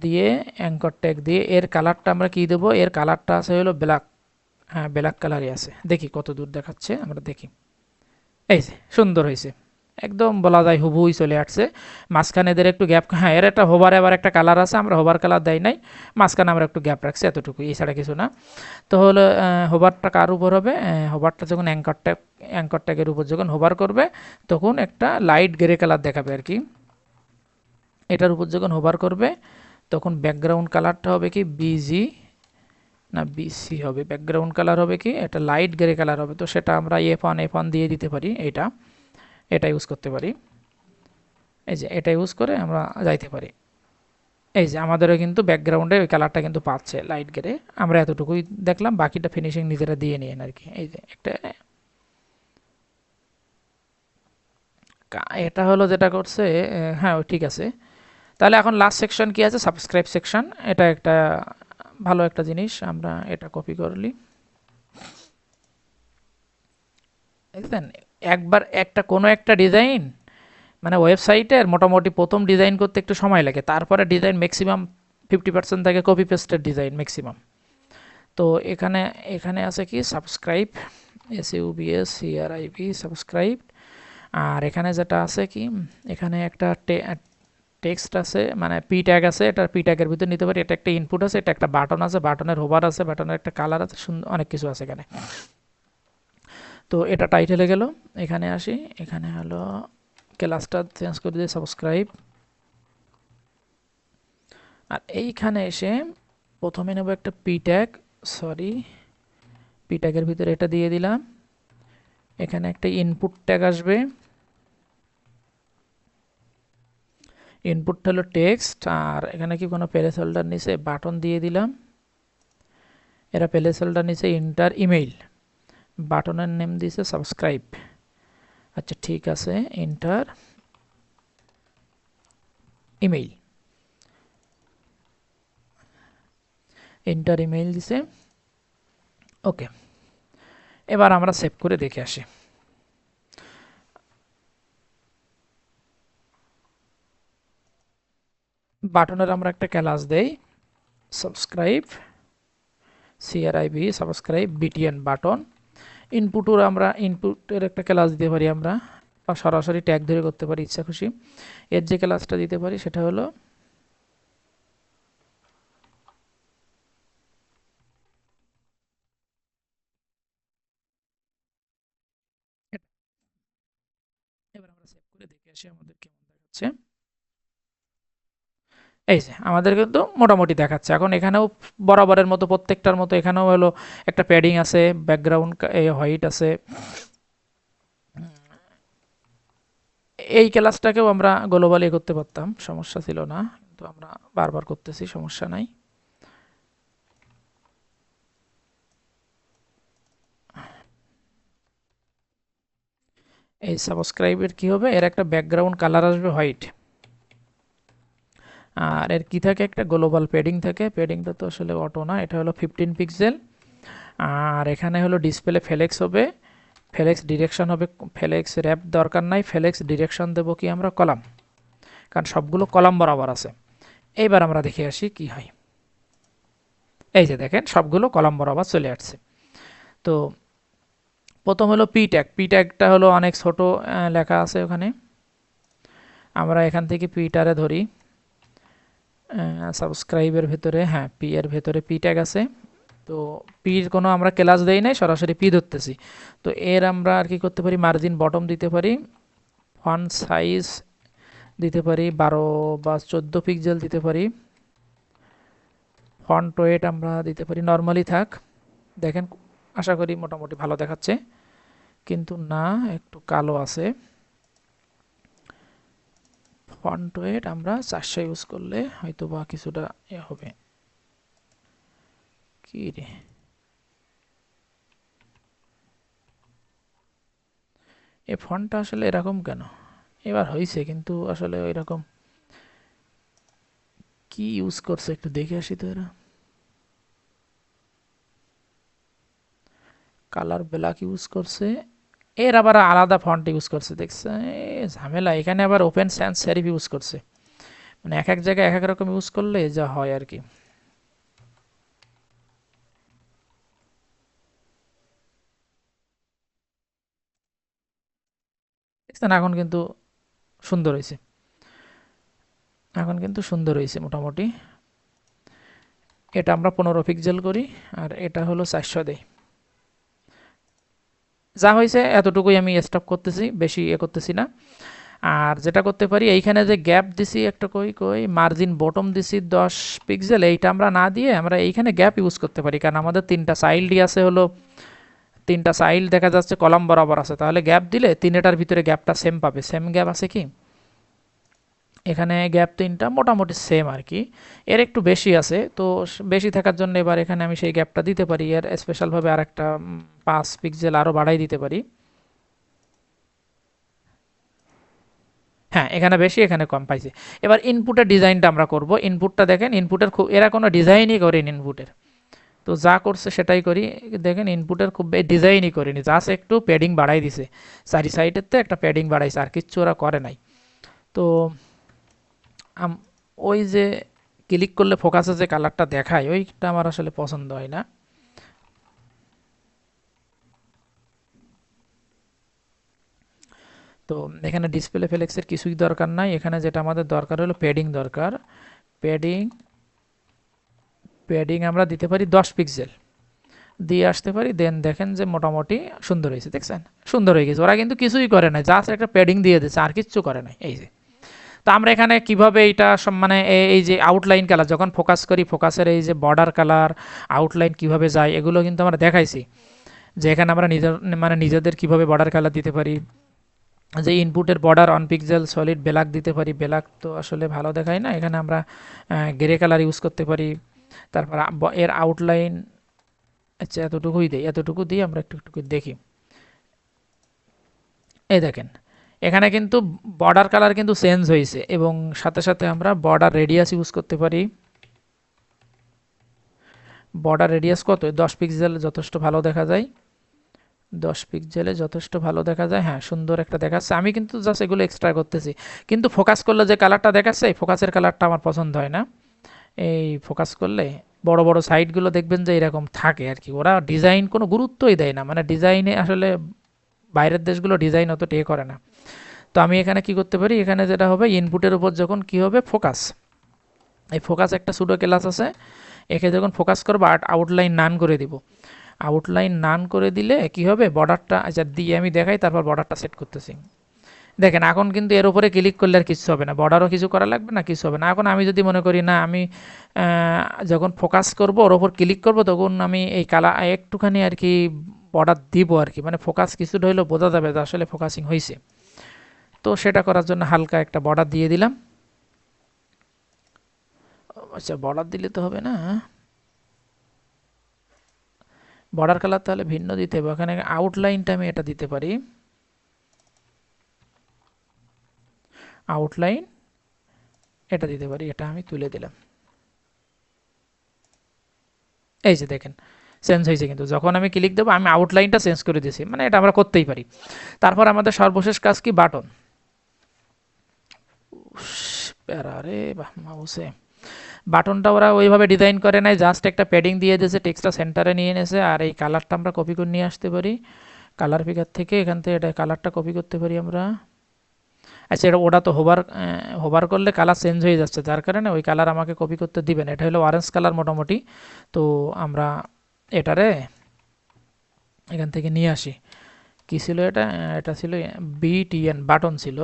দিয়ে অ্যাঙ্কর ট্যাগ দিয়ে এর কালারটা আমরা কি দেবো, এর কালারটা আছে হলো ব্ল্যাক, হ্যাঁ ব্ল্যাক কালারই আছে। দেখি কত দূর দেখাচ্ছে, আমরা দেখি, এই যে সুন্দর হয়েছে, একদম বলা যায় হুবহুই চলে আসছে। মাঝখানে এদের একটু গ্যাপ, হ্যাঁ এর একটা হোভার এবার একটা কালার আছে, আমরা হোভার কালার দেই নাই, মাঝখানে আমরা একটু গ্যাপ রাখছি, এতটুকু, এছাড়া কিছু না। তো হলো হোভারটা কার উপর হবে, হোভারটা যখন অ্যাঙ্কর ট্যাগের উপর যখন হোভার করবে তখন একটা লাইট গ্রে কালার দেখাবে আর কি। এটার উপর যখন হোভার করবে তখন ব্যাকগ্রাউন্ড কালারটা হবে কি বিজি না বিসি হবে, ব্যাকগ্রাউন্ড কালার হবে কি এটা লাইট গ্রে কালার হবে। তো সেটা আমরা F1 দিয়ে দিতে পারি, এটা ইউজ করতে পারি, এই যে এটা ইউজ করে আমরা যাইতে পারি। এই যে আমাদেরও কিন্তু ব্যাকগ্রাউন্ডে ওই কালারটা কিন্তু পাচ্ছে লাইট গ্রে, আমরা এতটুকুই দেখলাম, বাকিটা ফিনিশিং নিজেরা দিয়ে নিন আর কি। এই যে একটা এটা হলো যেটা করছে, হ্যাঁ ঠিক আছে। তাহলে এখন লাস্ট সেকশন কি আছে, সাবস্ক্রাইব সেকশন, এটা একটা ভালো একটা জিনিস, আমরা এটা কপি করলি, দেখছেন একবার একটা কোনো একটা ডিজাইন, মানে ওয়েবসাইটের মোটামুটি প্রথম ডিজাইন করতে একটু সময় লাগে, তারপরে ডিজাইন ম্যাক্সিমাম 50% থাকে কপি পেস্টের ডিজাইন ম্যাক্সিমাম। তো এখানে এখানে আছে কি সাবস্ক্রাইব, SUBSCRIB সাবস্ক্রাইব। আর এখানে যেটা আছে কি, এখানে একটা টেক্সট আছে, মানে পি ট্যাগ আছে, এটা পি ট্যাগের ভিতরে নিতে পারি, এটা একটা ইনপুট আছে, এটা একটা বাটন আছে, বাটনের হোভার আছে, বাটনের একটা কালার আছে, অনেক কিছু আছে এখানে। তো এটা টাইটেলে গেল, এখানে আসি, এখানে হলো ক্লাসটা চেঞ্জ করে দিয়ে সাবস্ক্রাইব। আর এইখানে এসে প্রথমে নেব একটা পি ট্যাগের ভিতরে এটা দিয়ে দিলাম, এখানে একটা ইনপুট ট্যাগ আসবে, ইনপুটটা হলো টেক্সট, আর এখানে কি কোনো প্লেস হোল্ডার নিচে বাটন দিয়ে দিলাম, এরা প্লেস হোল্ডার নিচে ইন্টার ইমেইল, বাটনের নেম দিয়েছে সাবস্ক্রাইব। আচ্ছা ঠিক আছে, ইন্টার ইমেইল, দিছে, ওকে। এবার আমরা সেভ করে দেখে আসি। বাটনের আমরা একটা ক্লাস দেই, subscribe CRIB subscribe BTN button. ইনপুটের একটা ক্লাস দিতে পারি আমরা, বা সরাসরি ট্যাগ ধরে করতে পারি ইচ্ছা খুশি। এর যে ক্লাসটা দিতে পারি সেটা হলো এবার আমরা সেভ করে দেখে আসি আমাদের কেমন দেখাচ্ছে। এই যে আমাদের কিন্তু মোটামুটি দেখাচ্ছে। এখন এখানেও বরাবরের মতো প্রত্যেকটার মতো এখানেও হলো একটা প্যাডিং আছে, ব্যাকগ্রাউন্ড হোয়াইট আছে। এই ক্লাসটাকেও আমরা গ্লোবালি করতে পারতাম, সমস্যা ছিল না, কিন্তু আমরা বারবার করতেছি, সমস্যা নাই। এই সাবস্ক্রাইবের কি হবে, এর একটা ব্যাকগ্রাউন্ড কালার আসবে হোয়াইট, আর এর কি থাকে একটা গ্লোবাল প্যাডিং থাকে, প্যাডিংটা তো আসলে অটো না, এটা হলো 15 পিক্সেল। আর এখানে হলো ডিসপ্লে ফ্লেক্স হবে, ফ্লেক্স ডিরেকশন হবে, ফ্লেক্স র্যাপ দরকার নাই, ফ্লেক্স ডিরেকশন দেবো কি আমরা কলাম, কারণ সবগুলো কলাম বরাবর আছে। এইবার আমরা দেখে আসি কি হয়। এই যে দেখেন সবগুলো কলাম বরাবর চলে আসছে। তো প্রথম হলো পি ট্যাগ। পি ট্যাগটা হলো অনেক ছোট লেখা আছে ওখানে, আমরা এখান থেকে পিটারে ধরি সাবস্ক্রাইবের ভেতরে, হ্যাঁ পি এর ভেতরে পি ট্যাগ আছে। তো পির কোনো আমরা ক্লাস দেই নাই, সরাসরি পি ধরতেছি। তো এর আমরা আর কি করতে পারি, মার্জিন বটম দিতে পারি, ফন্ট সাইজ দিতে পারি 12 বা 14 পিক্সেল দিতে পারি, ফন্ট ওয়েট আমরা দিতে পারি নর্মালি থাক। দেখেন আশা করি মোটামুটি ভালো দেখাচ্ছে, কিন্তু না একটু কালো আছে। ফন্ট ওয়েট আমরা 400 ইউজ করলে হয়তো বা কিছুটা হবে। কি রে, এই ফন্টটা আসলে এরকম কেন? এবার হয়েছে, কিন্তু আসলে ওই রকম কি ইউজ করছে একটু দেখে আসি তো। এরা কালার ব্ল্যাক ইউজ করছে, এর আবার আলাদা ফন্ট ইউজ করছে, দেখছে ঝামেলা। এখানে আবার ওপেন স্যান্স সেরিফ ইউজ করছে, মানে এক এক জায়গায় এক এক রকম ইউজ করলে যা হয় আর কি। দেখছেন এখন কিন্তু সুন্দর হয়েছে, এখন কিন্তু সুন্দর হয়েছে মোটামুটি। এটা আমরা 15 পিক্সেল করি, আর এটা হলো 400 দেই। যা হয়েছে এতটুকুই আমি স্টপ করতেছি, বেশি করতেছি না। আর যেটা করতে পারি, এইখানে যে গ্যাপ দিছি একটা, কই কই মার্জিন বটম দিছি 10 পিক্সেল, এইটা আমরা না দিয়ে আমরা এইখানে গ্যাপ ইউজ করতে পারি, কারণ আমাদের 3টা চাইল্ডই আছে হলো, 3টা চাইল্ড দেখা যাচ্ছে কলাম বরাবর আছে, তাহলে গ্যাপ দিলে তিনটার ভিতরে গ্যাপটা সেম পাবে। সেম গ্যাপ আছে কি এখানে, গ্যাপ 3টা মোটামুটি সেম আর কি, এর একটু বেশি আছে। তো বেশি থাকার জন্য এবার এখানে আমি সেই গ্যাপটা দিতে পারি, এর স্পেশালভাবে আর একটা 5 পিক্সেল আরও বাড়াই দিতে পারি। হ্যাঁ এখানে বেশি এখানে কম পাইছে। এবার ইনপুটের ডিজাইনটা আমরা করব। ইনপুটটা দেখেন, ইনপুটের খুব এরা কোনো ডিজাইনই করেনি ইনপুটের, তো যা করছে সেটাই করি। দেখেন ইনপুটের খুব ডিজাইনই করিনি, জাস্ট একটু প্যাডিং বাড়াই দিছে, চারি সাইডের তো একটা প্যাডিং বাড়াইছে, আর কিচ্ছু ওরা করে নাই। তো ওই যে ক্লিক করলে ফোকাসে যে কালারটা দেখায় ওইটা আমার আসলে পছন্দ হয় না। তো এখানে ডিসপ্লে ফ্লেক্সের কিছুই দরকার নাই, এখানে যেটা আমাদের দরকার হলো প্যাডিং দরকার। প্যাডিং প্যাডিং আমরা দিতে পারি 10 পিক্সেল দিয়ে আসতে পারি। দেন দেখেন যে মোটামুটি সুন্দর হয়েছে, দেখছেন সুন্দর হয়ে গেছে। ওরা কিন্তু কিছুই করে নাই, জাস্ট একটা প্যাডিং দিয়ে দিচ্ছে, আর কিচ্ছু করে নাই। এই যে তো আমরা এখানে কিভাবে এটা মানে এই যে আউটলাইন কালার যখন ফোকাস করি, ফোকাসের এই যে বর্ডার কালার আউটলাইন কিভাবে যায় এগুলো কিন্তু আমরা দেখাইছি, যে এখানে আমরা মানে নিজেদের কিভাবে বর্ডার কালার দিতে পারি, যে ইনপুটের border on pixel solid black দিতে পারি। ব্ল্যাক তো আসলে ভালো দেখায় না, এখানে আমরা গ্রে কালার ইউজ করতে পারি। তারপর এর আউটলাইন, আচ্ছা এতটুকুই দিই, এতটুকু দিয়ে আমরা একটু একটু দেখি। এই দেখেন এখানে কিন্তু বর্ডার কালার কিন্তু চেঞ্জ হয়েছে, এবং সাথে সাথে আমরা বর্ডার রেডিয়াস ইউজ করতে পারি। বর্ডার রেডিয়াস কত, 10 পিক্সেল যথেষ্ট ভালো দেখা যায়, 10 পিক্সেলে যথেষ্ট ভালো দেখা যায়। হ্যাঁ সুন্দর একটা দেখাচ্ছে, আমি কিন্তু জাস্ট এগুলো এক্সট্রা করতেছি। কিন্তু ফোকাস করলে যে কালারটা দেখাচ্ছে এই ফোকাসের কালারটা আমার পছন্দ হয় না। এই ফোকাস করলে বড় বড় সাইটগুলো দেখবেন যে এরকম থাকে আর কি, ওরা ডিজাইন কোনো গুরুত্বই দেয় না, মানে ডিজাইনে আসলে বাইরের দেশগুলো ডিজাইন অত টে করে না। তো আমি এখানে কি করতে পারি, এখানে যেটা হবে ইনপুটের উপর যখন কি হবে ফোকাস, এই ফোকাস একটা সুডো ক্লাস আছে, একে যখন ফোকাস করবো আউটলাইন নান করে দিব। আউটলাইন নান করে দিলে কি হবে, বর্ডারটা আচ্ছা দিয়ে আমি দেখাই, তারপর বর্ডারটা সেট করতেছি। দেখেন এখন কিন্তু এর উপরে ক্লিক করলে আর কিছু হবে না, বর্ডারও কিছু করা লাগবে না, কিছু হবে না। এখন আমি যদি মনে করি না আমি যখন ফোকাস করব ওর ওপর ক্লিক করব, তখন আমি এই কালার একটুখানি আর কি বর্ডার দিব আর কি, মানে ফোকাস কিছুটা হলেও বোঝা যাবে যে আসলে ফোকাসিং হয়েছে। তো সেটা করার জন্য হালকা একটা বর্ডার দিয়ে দিলাম। আচ্ছা বর্ডার দিলে তো হবে না, বর্ডার কালার তাহলে ভিন্ন দিতে হবে। এখানে আউটলাইনটা আমি এটা দিতে পারি, আউটলাইন এটা দিতে পারি, এটা আমি তুলে দিলাম। এই যে দেখেন চেঞ্জ হয়েছে, কিন্তু যখন আমি ক্লিক দেবো আমি আউটলাইনটা চেঞ্জ করে দিয়েছি, মানে এটা আমরা করতেই পারি। তারপর আমাদের সর্বশেষ কাজ কি, বাটন। আরে বাহ মাউসে, বাটনটা ওরা ওইভাবে ডিজাইন করে নাই, জাস্ট একটা প্যাডিং দিয়ে দিয়েছে, টেক্সটটা সেন্টারে নিয়ে এনেছে। আর এই কালারটা আমরা কপি করে নিয়ে আসতে পারি, কালার পিকার থেকে এখান থেকে এটা কালারটা কপি করতে পারি আমরা। আচ্ছা, এটা ওটা তো হোভার করলে কালার চেঞ্জ হয়ে যাচ্ছে, যার কারণে ওই কালার আমাকে কপি করতে দিবেন। এটা হলো অরেঞ্জ কালার মোটামুটি। তো আমরা এটারে এখান থেকে নিয়ে আসি। কি ছিল এটা? এটা ছিল BTN বাটন ছিল।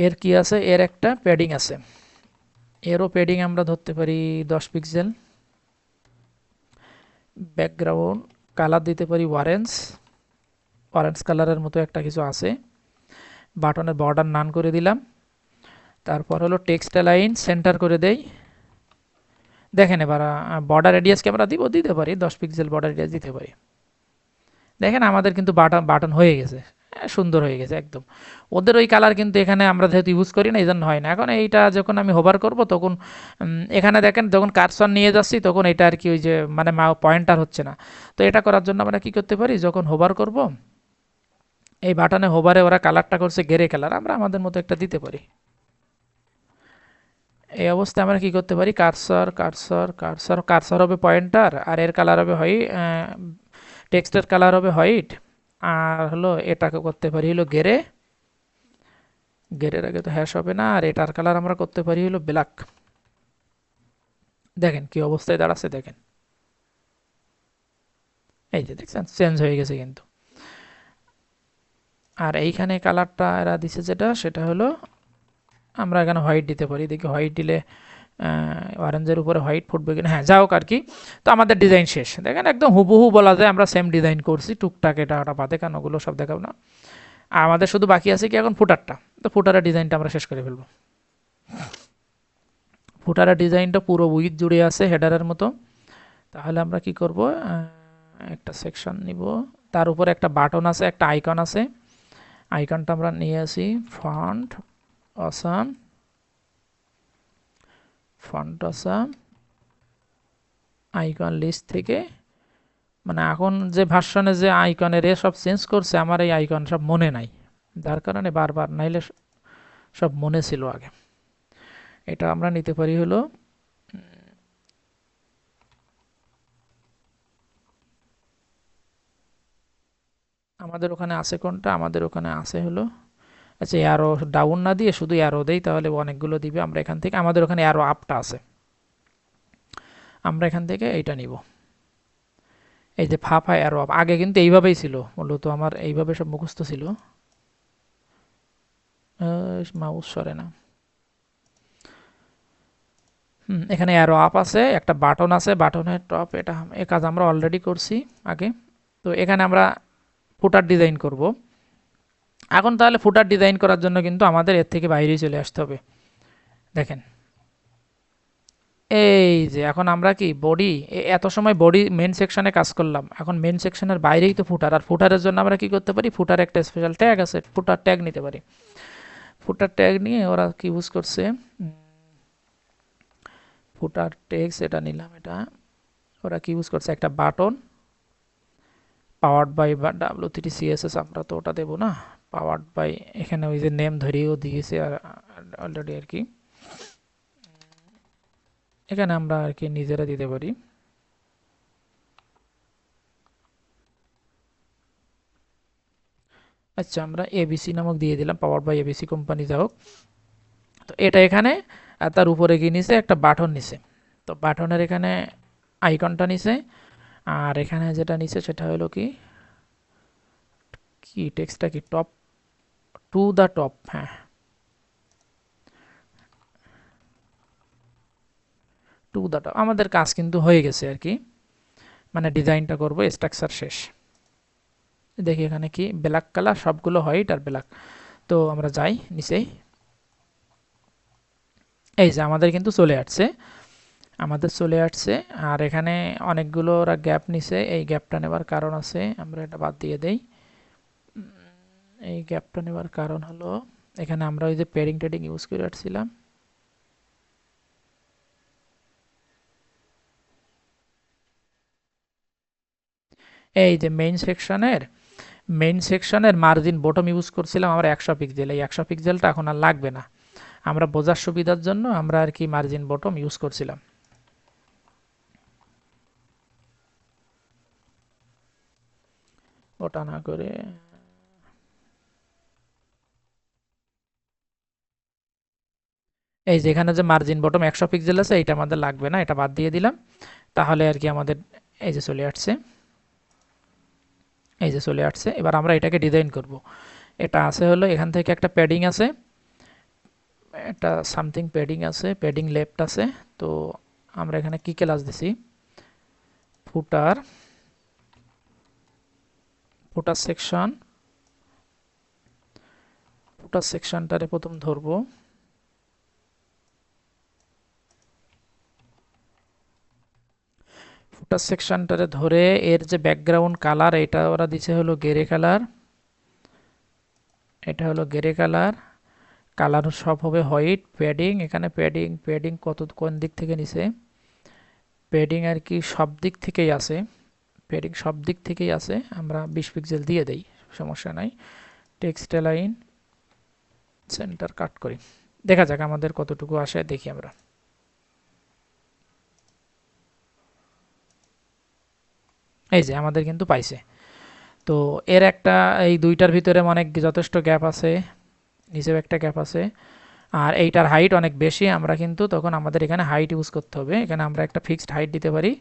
এর কি আছে? এর একটা প্যাডিং আছে। এরও প্যাডিং আমরা ধরতে পারি 10 পিক্সেল। ব্যাকগ্রাউন্ড কালার দিতে পারি অরেঞ্জ, অরেঞ্জ কালারের মতো একটা কিছু আছে। বাটনের বর্ডার নান করে দিলাম। তারপর হলো টেক্সট লাইন সেন্টার করে দেই। দেখেন এবার বর্ডার রেডিয়াস কি আমরা দিতে পারি 10 পিক্সেল বর্ডার রেডিয়াস দিতে পারি। দেখেন আমাদের কিন্তু বাটন হয়ে গেছে, সুন্দর হয়ে গেছে একদম। ওদের ওই কালার কিন্তু এখানে আমরা যেহেতু ইউজ করি না, এই জন্য হয় না। এখন এইটা যখন আমি হোভার করব তখন এখানে দেখেন যখন কার্সর নিয়ে যাচ্ছি তখন এটা আর কি ওই যে মানে পয়েন্টার হচ্ছে না। তো এটা করার জন্য আমরা কি করতে পারি, যখন হোভার করব এই বাটনে হোভারে ওরা কালারটা করছে গ্রে কালার, আমরা আমাদের মতো একটা দিতে পারি। এই অবস্থায় আমরা কি করতে পারি, কার্সর হবে পয়েন্টার, আর এর কালার হবে টেক্সটের কালার হবে হোয়াইট, আর হলো এটাকে করতে পারি হলো গেরের আগে তো হ্যাশ হবে না, আর এটার কালার আমরা করতে পারি হলো ব্ল্যাক। দেখেন কি অবস্থায় দাঁড়াচ্ছে, দেখেন এই যে দেখছেন চেঞ্জ হয়ে গেছে কিন্তু। আর এইখানে কালারটা এরা দিছে যেটা, সেটা হলো আমরা এখানে হোয়াইট দিতে পারি। দেখি হোয়াইট দিলে অরেঞ্জের উপরে হোয়াইট ফুটবে কিনা। হ্যাঁ, যাও আর কি। তো আমাদের ডিজাইন শেষ। দেখেন একদম হুবহু বলা যায় আমরা সেম ডিজাইন করছি, টুকটাক এটা ওটা বাদে, কারণ ওগুলো সব দেখাবো না। আর আমাদের শুধু বাকি আছে কি এখন ফুটারটা। তো ফুটারের ডিজাইনটা আমরা শেষ করে ফেলবো। ফুটারের ডিজাইনটা পুরো উইথ জুড়ে আছে হেডারের মতো। তাহলে আমরা কি করব, একটা সেকশন নিব, তার উপরে একটা বাটন আছে, একটা আইকন আছে। আইকনটা আমরা নিয়ে আসি ফন্ট অসাম, আইকন লিস্ট থেকে। মানে এখন যে ভার্সনে যে আইকনের সব চেঞ্জ করছে, আমার এই আইকন সব মনে নাই, যার কারণে বারবার, নাইলে সব মনে ছিল আগে। এটা আমরা নিতে পারি হলো আমাদের ওখানে আছে কোনটা, আমাদের ওখানে আছে হলো, আচ্ছা অ্যারো ডাউন না দিয়ে শুধু অ্যারো দেই তাহলে অনেকগুলো দিবে। আমরা এখান থেকে, আমাদের ওখানে অ্যারো আপটা আছে, আমরা এখান থেকে এইটা নিব। এই যে ফাফা অ্যারো আপ, আগে কিন্তু এইভাবেই ছিল মূলত, আমার এইভাবে সব মুখস্থ ছিল। মাউস সরে না। এখানে অ্যারো আপ আছে, একটা বাটন আছে, বাটনের টপ, এটা এই কাজ আমরা অলরেডি করছি আগে। তো এখানে আমরা ফুটার ডিজাইন করব এখন। তাহলে ফুটার ডিজাইন করার জন্য কিন্তু আমাদের এর থেকে বাইরেই চলে আসতে হবে। দেখেন এই যে এখন আমরা কি বডি, এত সময় বডি মেন সেকশনে কাজ করলাম, এখন মেন সেকশনের বাইরেই তো ফুটার। আর ফুটারের জন্য আমরা কি করতে পারি, ফুটার একটা স্পেশাল ট্যাগ আছে, ফুটার ট্যাগ নিতে পারি। ফুটার ট্যাগ নিয়ে ওরা কি ইউজ করছে, ফুটার টেক্সট এটা নিলাম। এটা ওরা কি ইউজ করছে, একটা বাটন পাওয়ার্ড বাই W3CSS, আমরা তো ওটা দেবো না। পাওয়ার্ড বাই, এখানে ওই যে নেম ধরিয়েও দিয়েছে আর অলরেডি আর কি, এখানে আমরা আর কি নিজেরা দিতে পারি। আচ্ছা, আমরা ABC নামক দিয়ে দিলাম, পাওয়ার্ড বাই ABC কোম্পানি, যা হোক। তো এটা এখানে, আর তার উপরে গিয়ে নিচে একটা বাটন নিচে। তো বাটনের এখানে আইকনটা নিচে, আর এখানে যেটা নিচে সেটা হলো কি কি টেক্সটটা কি, টপ টু দ্য টপ। হ্যাঁ, টু দ্য টপ। আমাদের কাজ কিন্তু হয়ে গেছে আর কি, মানে ডিজাইনটা করব, স্ট্রাকচার শেষ। দেখি এখানে কি ব্ল্যাক কালার, সবগুলো হোয়াইট আর ব্ল্যাক। তো আমরা যাই নিচেই, এই যে আমাদের কিন্তু চলে আসছে, আর এখানে অনেকগুলো ওরা গ্যাপ নিছে। এই গ্যাপটা নেবার কারণ আছে, আমরা এটা বাদ দিয়ে দেই। এই গ্যাপটা নেবার কারণ হলো এখানে আমরা ওই যে প্যাডিং টেডিং ইউজ করে আসছিলাম। এই যে মেইন সেকশনের মার্জিন বটম ইউজ করছিলাম আমরা 100 পিক্সেল, এই 100 পিক্সেলটা এখন আর লাগবে না। আমরা বোঝার সুবিধার জন্য আমরা আর কি মার্জিন বটম ইউজ করছিলাম। ওটা না করে এই যে এখানে যে মার্জিন বটম 100 পিক্সেল আছে এটা আমাদের লাগবে না, এটা বাদ দিয়ে দিলাম। তাহলে আর কি আমাদের এই যে চলে আসছে, এই যে চলে আসছে। এবার আমরা এটাকে ডিজাইন করব। এটা আছে হলো এখান থেকে একটা প্যাডিং আছে, একটা সামথিং প্যাডিং আছে, প্যাডিং লেফট আছে। তো আমরা এখানে কি ক্লাস দিছি, ফুটার, ফুটার সেকশন, ফুটার সেকশনটারে প্রথম ধরবো। ফুটার সেকশনটারে ধরে এর যে ব্যাকগ্রাউন্ড কালার এটা ওরা দিছে হলো গ্রে কালার, এটা হলো গ্রে কালার, কালার সব হবে হোয়াইট। প্যাডিং, এখানে প্যাডিং, প্যাডিং কত কোন দিক থেকে নিছে, প্যাডিং আর কি সব দিক থেকেই আছে, প্যাডিং সব দিক থেকেই আছে। আমরা 20 পিক্সেল দিয়ে দেই, সমস্যা নাই। টেক্সট লাইন সেন্টার কাট করি, দেখা যাক আমাদের কতটুকু আসে, দেখি আমরা। এই যে আমাদের কিন্তু পাইছে। তো এর একটা, এই দুইটার ভিতরে অনেক যথেষ্ট গ্যাপ আছে, নিচেও একটা গ্যাপ আছে, আর এইটার হাইট অনেক বেশি। আমরা কিন্তু তখন আমাদের এখানে হাইট ইউজ করতে হবে। এখানে আমরা একটা ফিক্সড হাইট দিতে পারি।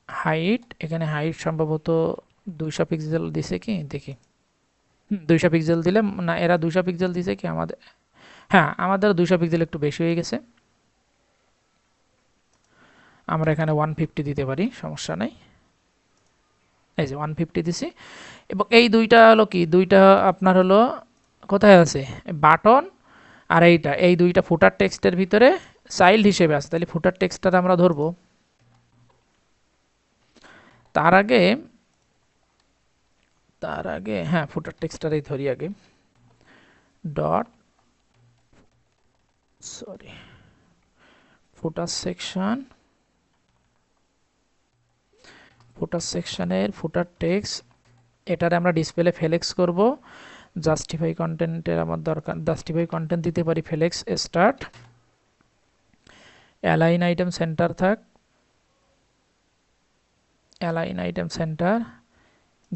হাইট, এখানে হাইট সম্ভবত 200 পিক্সেল দিছে কি দেখি। 200 পিক্সেল দিলে না, এরা 200 পিক্সেল দিছে কি আমাদের, হ্যাঁ আমাদের 200 পিক্সেল একটু বেশি হয়ে গেছে। আমরা এখানে 150 দিতে পারি, সমস্যা নাই। এই যে 150 দিছি। এবং এই দুইটা হলো কি, দুইটা আপনার হলো কোথায় আছে, বাটন আর এইটা, এই দুইটা ফুটার টেক্সটের ভিতরে চাইল্ড হিসেবে আছে। তাহলে ফুটার টেক্সটটা আমরা ধরবো। তার আগে, হ্যাঁ ফুটার টেক্সটটাই ধরি আগে। ডট, সরি, ফুটার সেকশন, ফুটার সেকশনের ফুটার টেক্সট, এটারে আমরা ডিসপ্লে ফ্লেক্স করব। জাস্টিফাই কন্টেন্টের আমার দরকার, জাস্টিফাই কন্টেন্ট দিতে পারি flex start. Align item centre থাক, অ্যালাইন আইটেম সেন্টার।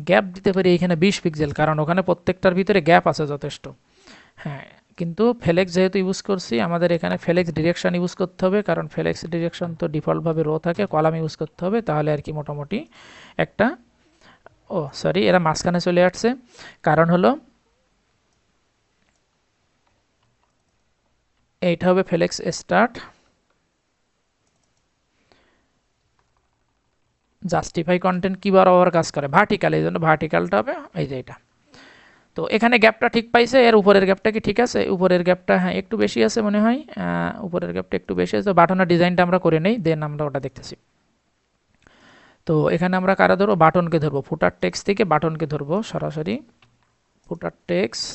গ্যাপ দিতে পারি এইখানে 20 পিক্সেল, কারণ ওখানে প্রত্যেকটার ভিতরে গ্যাপ আছে যথেষ্ট। হ্যাঁ, কিন্তু ফ্লেক্স যেহেতু ইউজ করছি, আমাদের এখানে ফ্লেক্স ডিরেকশন ইউজ করতে হবে, কারণ ফ্লেক্স ডিরেকশন তো ডিফল্টভাবে রো থাকে, কলাম ইউজ করতে হবে। তাহলে আর কি মোটামুটি একটা, ও সরি এরা মাঝখানে চলে আসছে, কারণ হলো এইটা হবে ফ্লেক্স স্টার্ট, জাস্টিফাই কন্টেন্ট কি বরাবর কাজ করে, ভার্টিক্যাল, এই জন্য ভার্টিক্যালটা হবে এই যে এটা। তো এখানে গ্যাপটা ঠিক পাইছে। এর উপরের গ্যাপটা কি ঠিক আছে, উপরের গ্যাপটা হ্যাঁ একটু বেশি আছে মনে হয়, উপরের গ্যাপটা একটু বেশি আছে। বাটনের ডিজাইনটা আমরা করে নেই, দেন আমরা ওটা দেখতেছি। তো এখানে আমরা কারা ধরবো, বাটনকে ধরবো, ফুটার টেক্সট থেকে বাটনকে ধরবো সরাসরি। ফুটার টেক্সট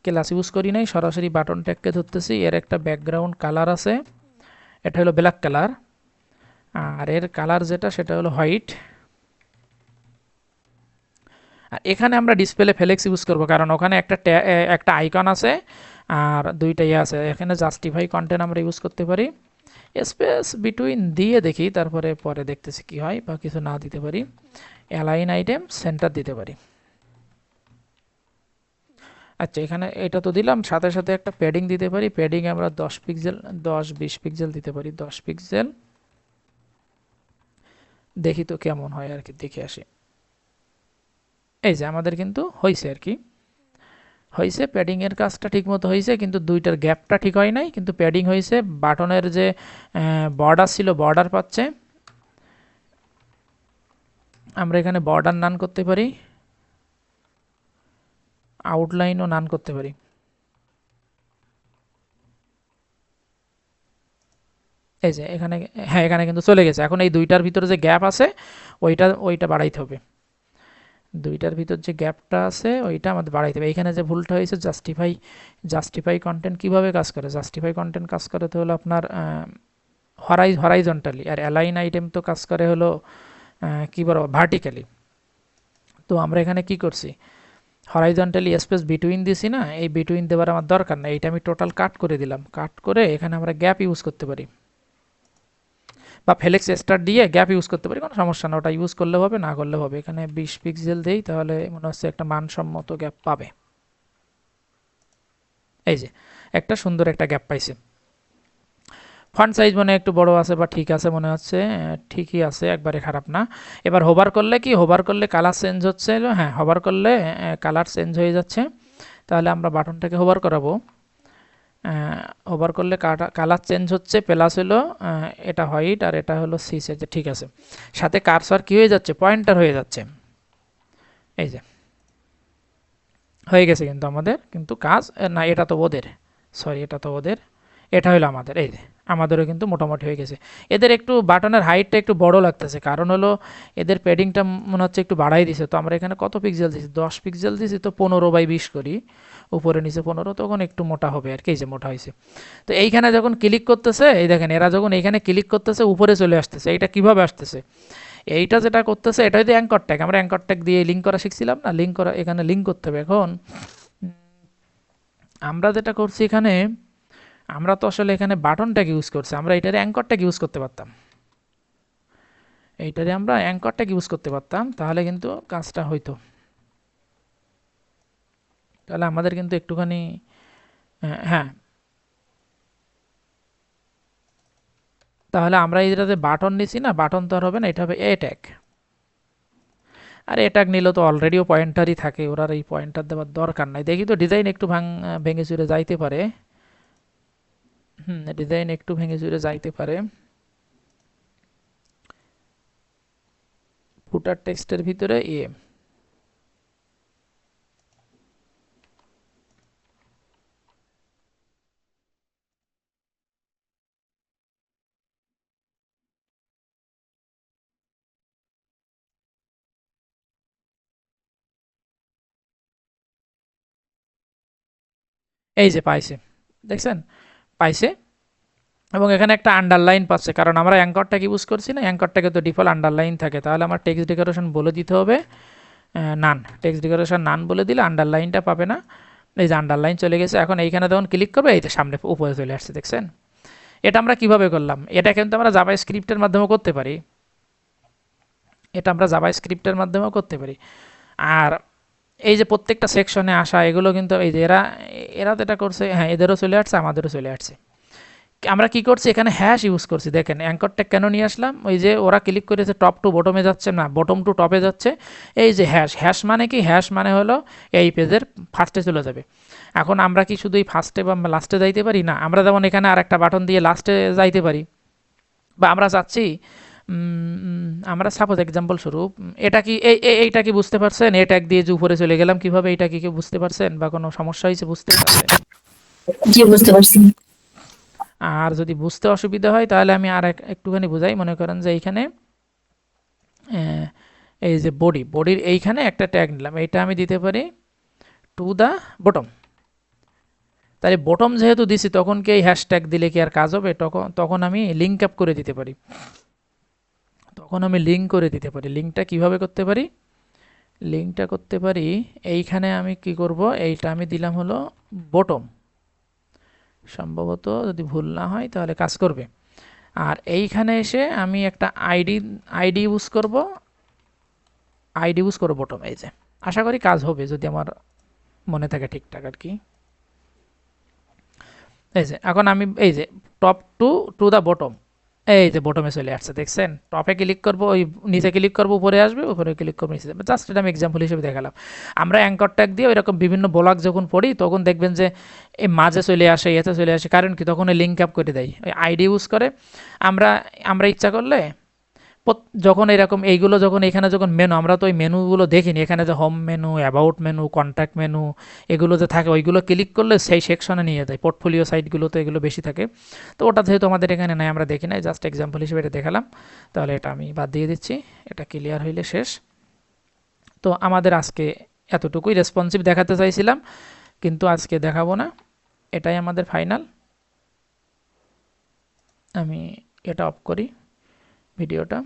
ক্লাস ইউজ করি নাই, সরাসরি বাটন ট্যাগকে ধরতেছি। এর একটা ব্যাকগ্রাউন্ড কালার আছে, এটা হলো ব্ল্যাক কালার, আর এর কালার যেটা সেটা হলো হোয়াইট। আর এখানে আমরা ডিসপ্লে ফ্লেক্স ইউজ করব, কারণ ওখানে একটা আইকন আছে আর দুইটা ইয়ে আছে। এখানে জাস্টিফাই কন্টেন্ট আমরা ইউজ করতে পারি, স্পেস বিটুইন দিয়ে দেখি, তারপরে পরে দেখতেছি কি হয়, বা কিছু না দিতে পারি। অ্যালাইন আইটেম সেন্টার দিতে পারি। আচ্ছা, এখানে এটা তো দিলাম, সাথে সাথে একটা প্যাডিং দিতে পারি। প্যাডিং আমরা 10 পিক্সেল, 10-20 পিক্সেল দিতে পারি, 10 পিক্সেল। দেখি তো কেমন হয় আর কি, দেখে আসি। এই যে আমাদের কিন্তু হয়েছে আর কি, হয়েছে। প্যাডিং এর কাজটা ঠিক মতো হয়েছে, কিন্তু দুইটার গ্যাপটা ঠিক হয় নাই, কিন্তু প্যাডিং হয়েছে। বাটনের যে বর্ডার ছিল, বর্ডার পাচ্ছে। আমরা এখানে বর্ডার নান করতে পারি, আউটলাইনও নান করতে পারি। এই যে এখানে, হ্যাঁ এখানে কিন্তু চলে গেছে। এখন এই দুইটার ভিতরে যে গ্যাপ আছে ওইটা বাড়াইতে হবে। দুইটার ভিতর যে গ্যাপটা আছে ওইটা আমাদের বাড়াইতে হবে। এখানে যে ভুলটা হয়েছে, জাস্টিফাই কন্টেন্ট কিভাবে কাজ করে, জাস্টিফাই কন্টেন্ট কাজ করে তো হলো আপনার হরাইজন্টালি, আর অ্যালাইন আইটেম তো কাজ করে হলো কি বলবো, ভার্টিক্যালি। তো আমরা এখানে কি করছি, হরাইজন্টালি স্পেস বিটুইন দিছি না, এই বিটুইন দেওয়ার আমার দরকার না, এইটা আমি টোটাল কাট করে দিলাম। কাট করে এখানে আমরা গ্যাপ ইউজ করতে পারি। বা ফেলেক্স স্টার দিয়ে গ্যাপ ইউজ করতে পারি, কোনো সমস্যা না, ওটা ইউজ করলে হবে না করলে হবে। এখানে 20 পিক্সেল দেই, তাহলে মনে হচ্ছে একটা মানসম্মত গ্যাপ পাবে। এই যে একটা সুন্দর একটা গ্যাপ পাইছে। ফন্ট সাইজ মনে একটু বড় আছে বা ঠিক আছে মনে হচ্ছে, ঠিকই আছে, একবারে খারাপ না। এবার হোভার করলে কি, হোভার করলে কালার চেঞ্জ হচ্ছে, হ্যাঁ হোভার করলে কালার চেঞ্জ হয়ে যাচ্ছে। তাহলে আমরা বাটনটাকে হোভার করাবো, হোভার করলে কালার চেঞ্জ হচ্ছে, প্লাস হলো এটা হোয়াইট আর এটা হলো সি সাইজ, ঠিক আছে। সাথে কার্সর কি হয়ে যাচ্ছে, পয়েন্টার হয়ে যাচ্ছে। এই যে হয়ে গেছে কিন্তু আমাদের, কিন্তু কাজ না, এটা তো ওদের, সরি এটা তো ওদের, এটা হলো আমাদের। এই যে আমাদেরও কিন্তু মোটামুটি হয়ে গেছে। এদের একটু বাটনের হাইটটা একটু বড় লাগতেছে, কারণ হলো এদের প্যাডিংটা মনে হচ্ছে একটু বাড়াই দিছে। তো আমরা এখানে কত পিক্সেল দিছি, 10 পিক্সেল দিছি, তো 15/20 করি, উপরে নিচে 15, তখন একটু মোটা হবে আর কি। এই যে মোটা হয়েছে। তো এইখানে যখন ক্লিক করতেছে, এই দেখেন এরা যখন এইখানে ক্লিক করতেছে উপরে চলে আসতেছে। এইটা কিভাবে আসতেছে, এইটা যেটা করতেছে এটা হচ্ছে অ্যাঙ্কর ট্যাগ। আমরা অ্যাঙ্কর ট্যাগ দিয়ে লিঙ্ক করা শিখছিলাম না, লিঙ্ক করা, এখানে লিঙ্ক করতে হবে। এখন আমরা যেটা করছি এখানে, আমরা তো আসলে এখানে বাটন ট্যাগ ইউজ করছি, আমরা এটারে অ্যাঙ্কর ট্যাগ ইউজ করতে পারতাম, এইটারে আমরা অ্যাঙ্কর ট্যাগ ইউজ করতে পারতাম, তাহলে কিন্তু কাজটা হইতো। তাহলে আমাদের কিন্তু একটুখানি হ্যাঁ, তাহলে আমরা এইটাতে বাটন নিছি না, বাটন তো আর হবে না, এটা হবে এ ট্যাগ। আর এ ট্যাগ নিলে তো অলরেডিও পয়েন্টারই থাকে, ওরা এই পয়েন্টার দেওয়ার দরকার নাই। দেখি তো ডিজাইন একটু ভেঙে চুরে যাইতে পারে, ডিজাইন একটু ভেঙে চুরে যাইতে পারে। ফুটার টেক্সটের ভিতরে এই যে পাইছে, দেখছেন, পাইছে। এবং এখানে একটা আন্ডারলাইন পাচ্ছে, কারণ আমরা অ্যাঙ্করটা ইউজ করছি না, অ্যাঙ্করটাকে তো ডিফল্ট আন্ডারলাইন থাকে। তাহলে আমার টেক্সট ডেকোরেশন বলে দিতে হবে নান, টেক্সট ডেকোরেশন নান বলে দিলে আন্ডারলাইনটা পাবে না। এই যে আন্ডারলাইন চলে গেছে। এখন এইখানে যখন ক্লিক করবে, এই যে সামনে উপরে চলে আসছে, দেখছেন। এটা আমরা কিভাবে করলাম, এটা কিন্তু আমরা জাভা স্ক্রিপ্টের মাধ্যমেও করতে পারি, এটা আমরা জাভা স্ক্রিপ্টের মাধ্যমেও করতে পারি। আর এই যে প্রত্যেকটা সেকশনে আসা, এগুলো কিন্তু এই যে এরা এরা যেটা করছে, হ্যাঁ এদেরও চলে আসছে, আমাদেরও চলে আসছে। আমরা কি করছি, এখানে হ্যাশ ইউজ করছি। দেখেন অ্যাঙ্কর ট্যাগ কেন নিয়ে আসলাম, ওই যে ওরা ক্লিক করেছে টপ টু বটমে যাচ্ছে না, বটম টু টপে যাচ্ছে। এই যে হ্যাশ, হ্যাশ মানে কি, হ্যাশ মানে হলো এই পেজের ফার্স্টে চলে যাবে। এখন আমরা কি শুধু এই ফার্স্টে বা লাস্টে যাইতে পারি না, আমরা যেমন এখানে আর একটা বাটন দিয়ে লাস্টে যাইতে পারি, বা আমরা চাচ্ছি আমরা সাপোজ এক্সাম্পল স্বরূপ, এটা কি এইটা কি বুঝতে পারছেন, এ ট্যাগ দিয়ে যে উপরে চলে গেলাম কিভাবে, এটা কি কেউ বুঝতে পারছেন, বা কোনো সমস্যা হয়েছে বুঝতে পারছেন? জি, বুঝতে পারছি। আর যদি বুঝতে অসুবিধা হয় তাহলে আমি আর একটুখানি বুঝাই। মনে করেন যে এইখানে এই যে বডির এইখানে একটা ট্যাগ নিলাম, এইটা আমি দিতে পারি টু দ্য বটম। তাহলে বটম যেহেতু দিছি, তখন কি এই হ্যাশট্যাগ দিলে কি আর কাজ হবে? তখন আমি লিঙ্ক আপ করে দিতে পারি, তখন আমি লিঙ্ক করে দিতে পারি। লিঙ্কটা কিভাবে করতে পারি, লিঙ্কটা করতে পারি এইখানে আমি কি করব, এইটা আমি দিলাম হলো বটম, সম্ভবত যদি ভুল না হয় তাহলে কাজ করবে। আর এইখানে এসে আমি একটা আইডি ইউজ করব, বটম। এই যে আশা করি কাজ হবে, যদি আমার মনে থাকে ঠিকঠাক আর কি। এই যে এখন আমি এই যে টপ টু দ্য বটম, এই যে বটমে চলে আসছে, দেখছেন। টপে ক্লিক করব, ওই নিচে ক্লিক করব উপরে আসবে, উপরে ক্লিক করবো নিচে যাবে। জাস্ট এটা আমি এক্সাম্পল হিসেবে দেখালাম। আমরা অ্যাঙ্কর ট্যাগ দিয়ে এরকম বিভিন্ন ব্লগ যখন পড়ি, তখন দেখবেন যে এই মাঝে চলে আসে, এতে চলে আসে, কারণ কি তখন লিঙ্ক আপ করে দেয়, ওই আইডি ইউজ করে। আমরা আমরা ইচ্ছা করলে যখন এরকম এইগুলো যখন এখানে যখন মেনু, আমরা তো ওই মেনুগুলো দেখিনি, এখানে যে home menu, about menu, contact menu, এগুলো যে থাকে, ওইগুলো ক্লিক করলে সেই সেকশনে নিয়ে যায়। পোর্টফোলিও সাইটগুলোতে এগুলো বেশি থাকে, তো ওটা যেহেতু আমাদের এখানে নাই, আমরা দেখি নাই, জাস্ট এক্সাম্পল হিসেবে এটা দেখালাম। তাহলে এটা আমি বাদ দিয়ে দিচ্ছি, এটা ক্লিয়ার হইলে শেষ। তো আমাদের আজকে এতটুকুই, রেসপন্সিভ দেখাতে চাইছিলাম কিন্তু আজকে দেখাবো না, এটাই আমাদের ফাইনাল। আমি এটা অফ করি ভিডিওটা।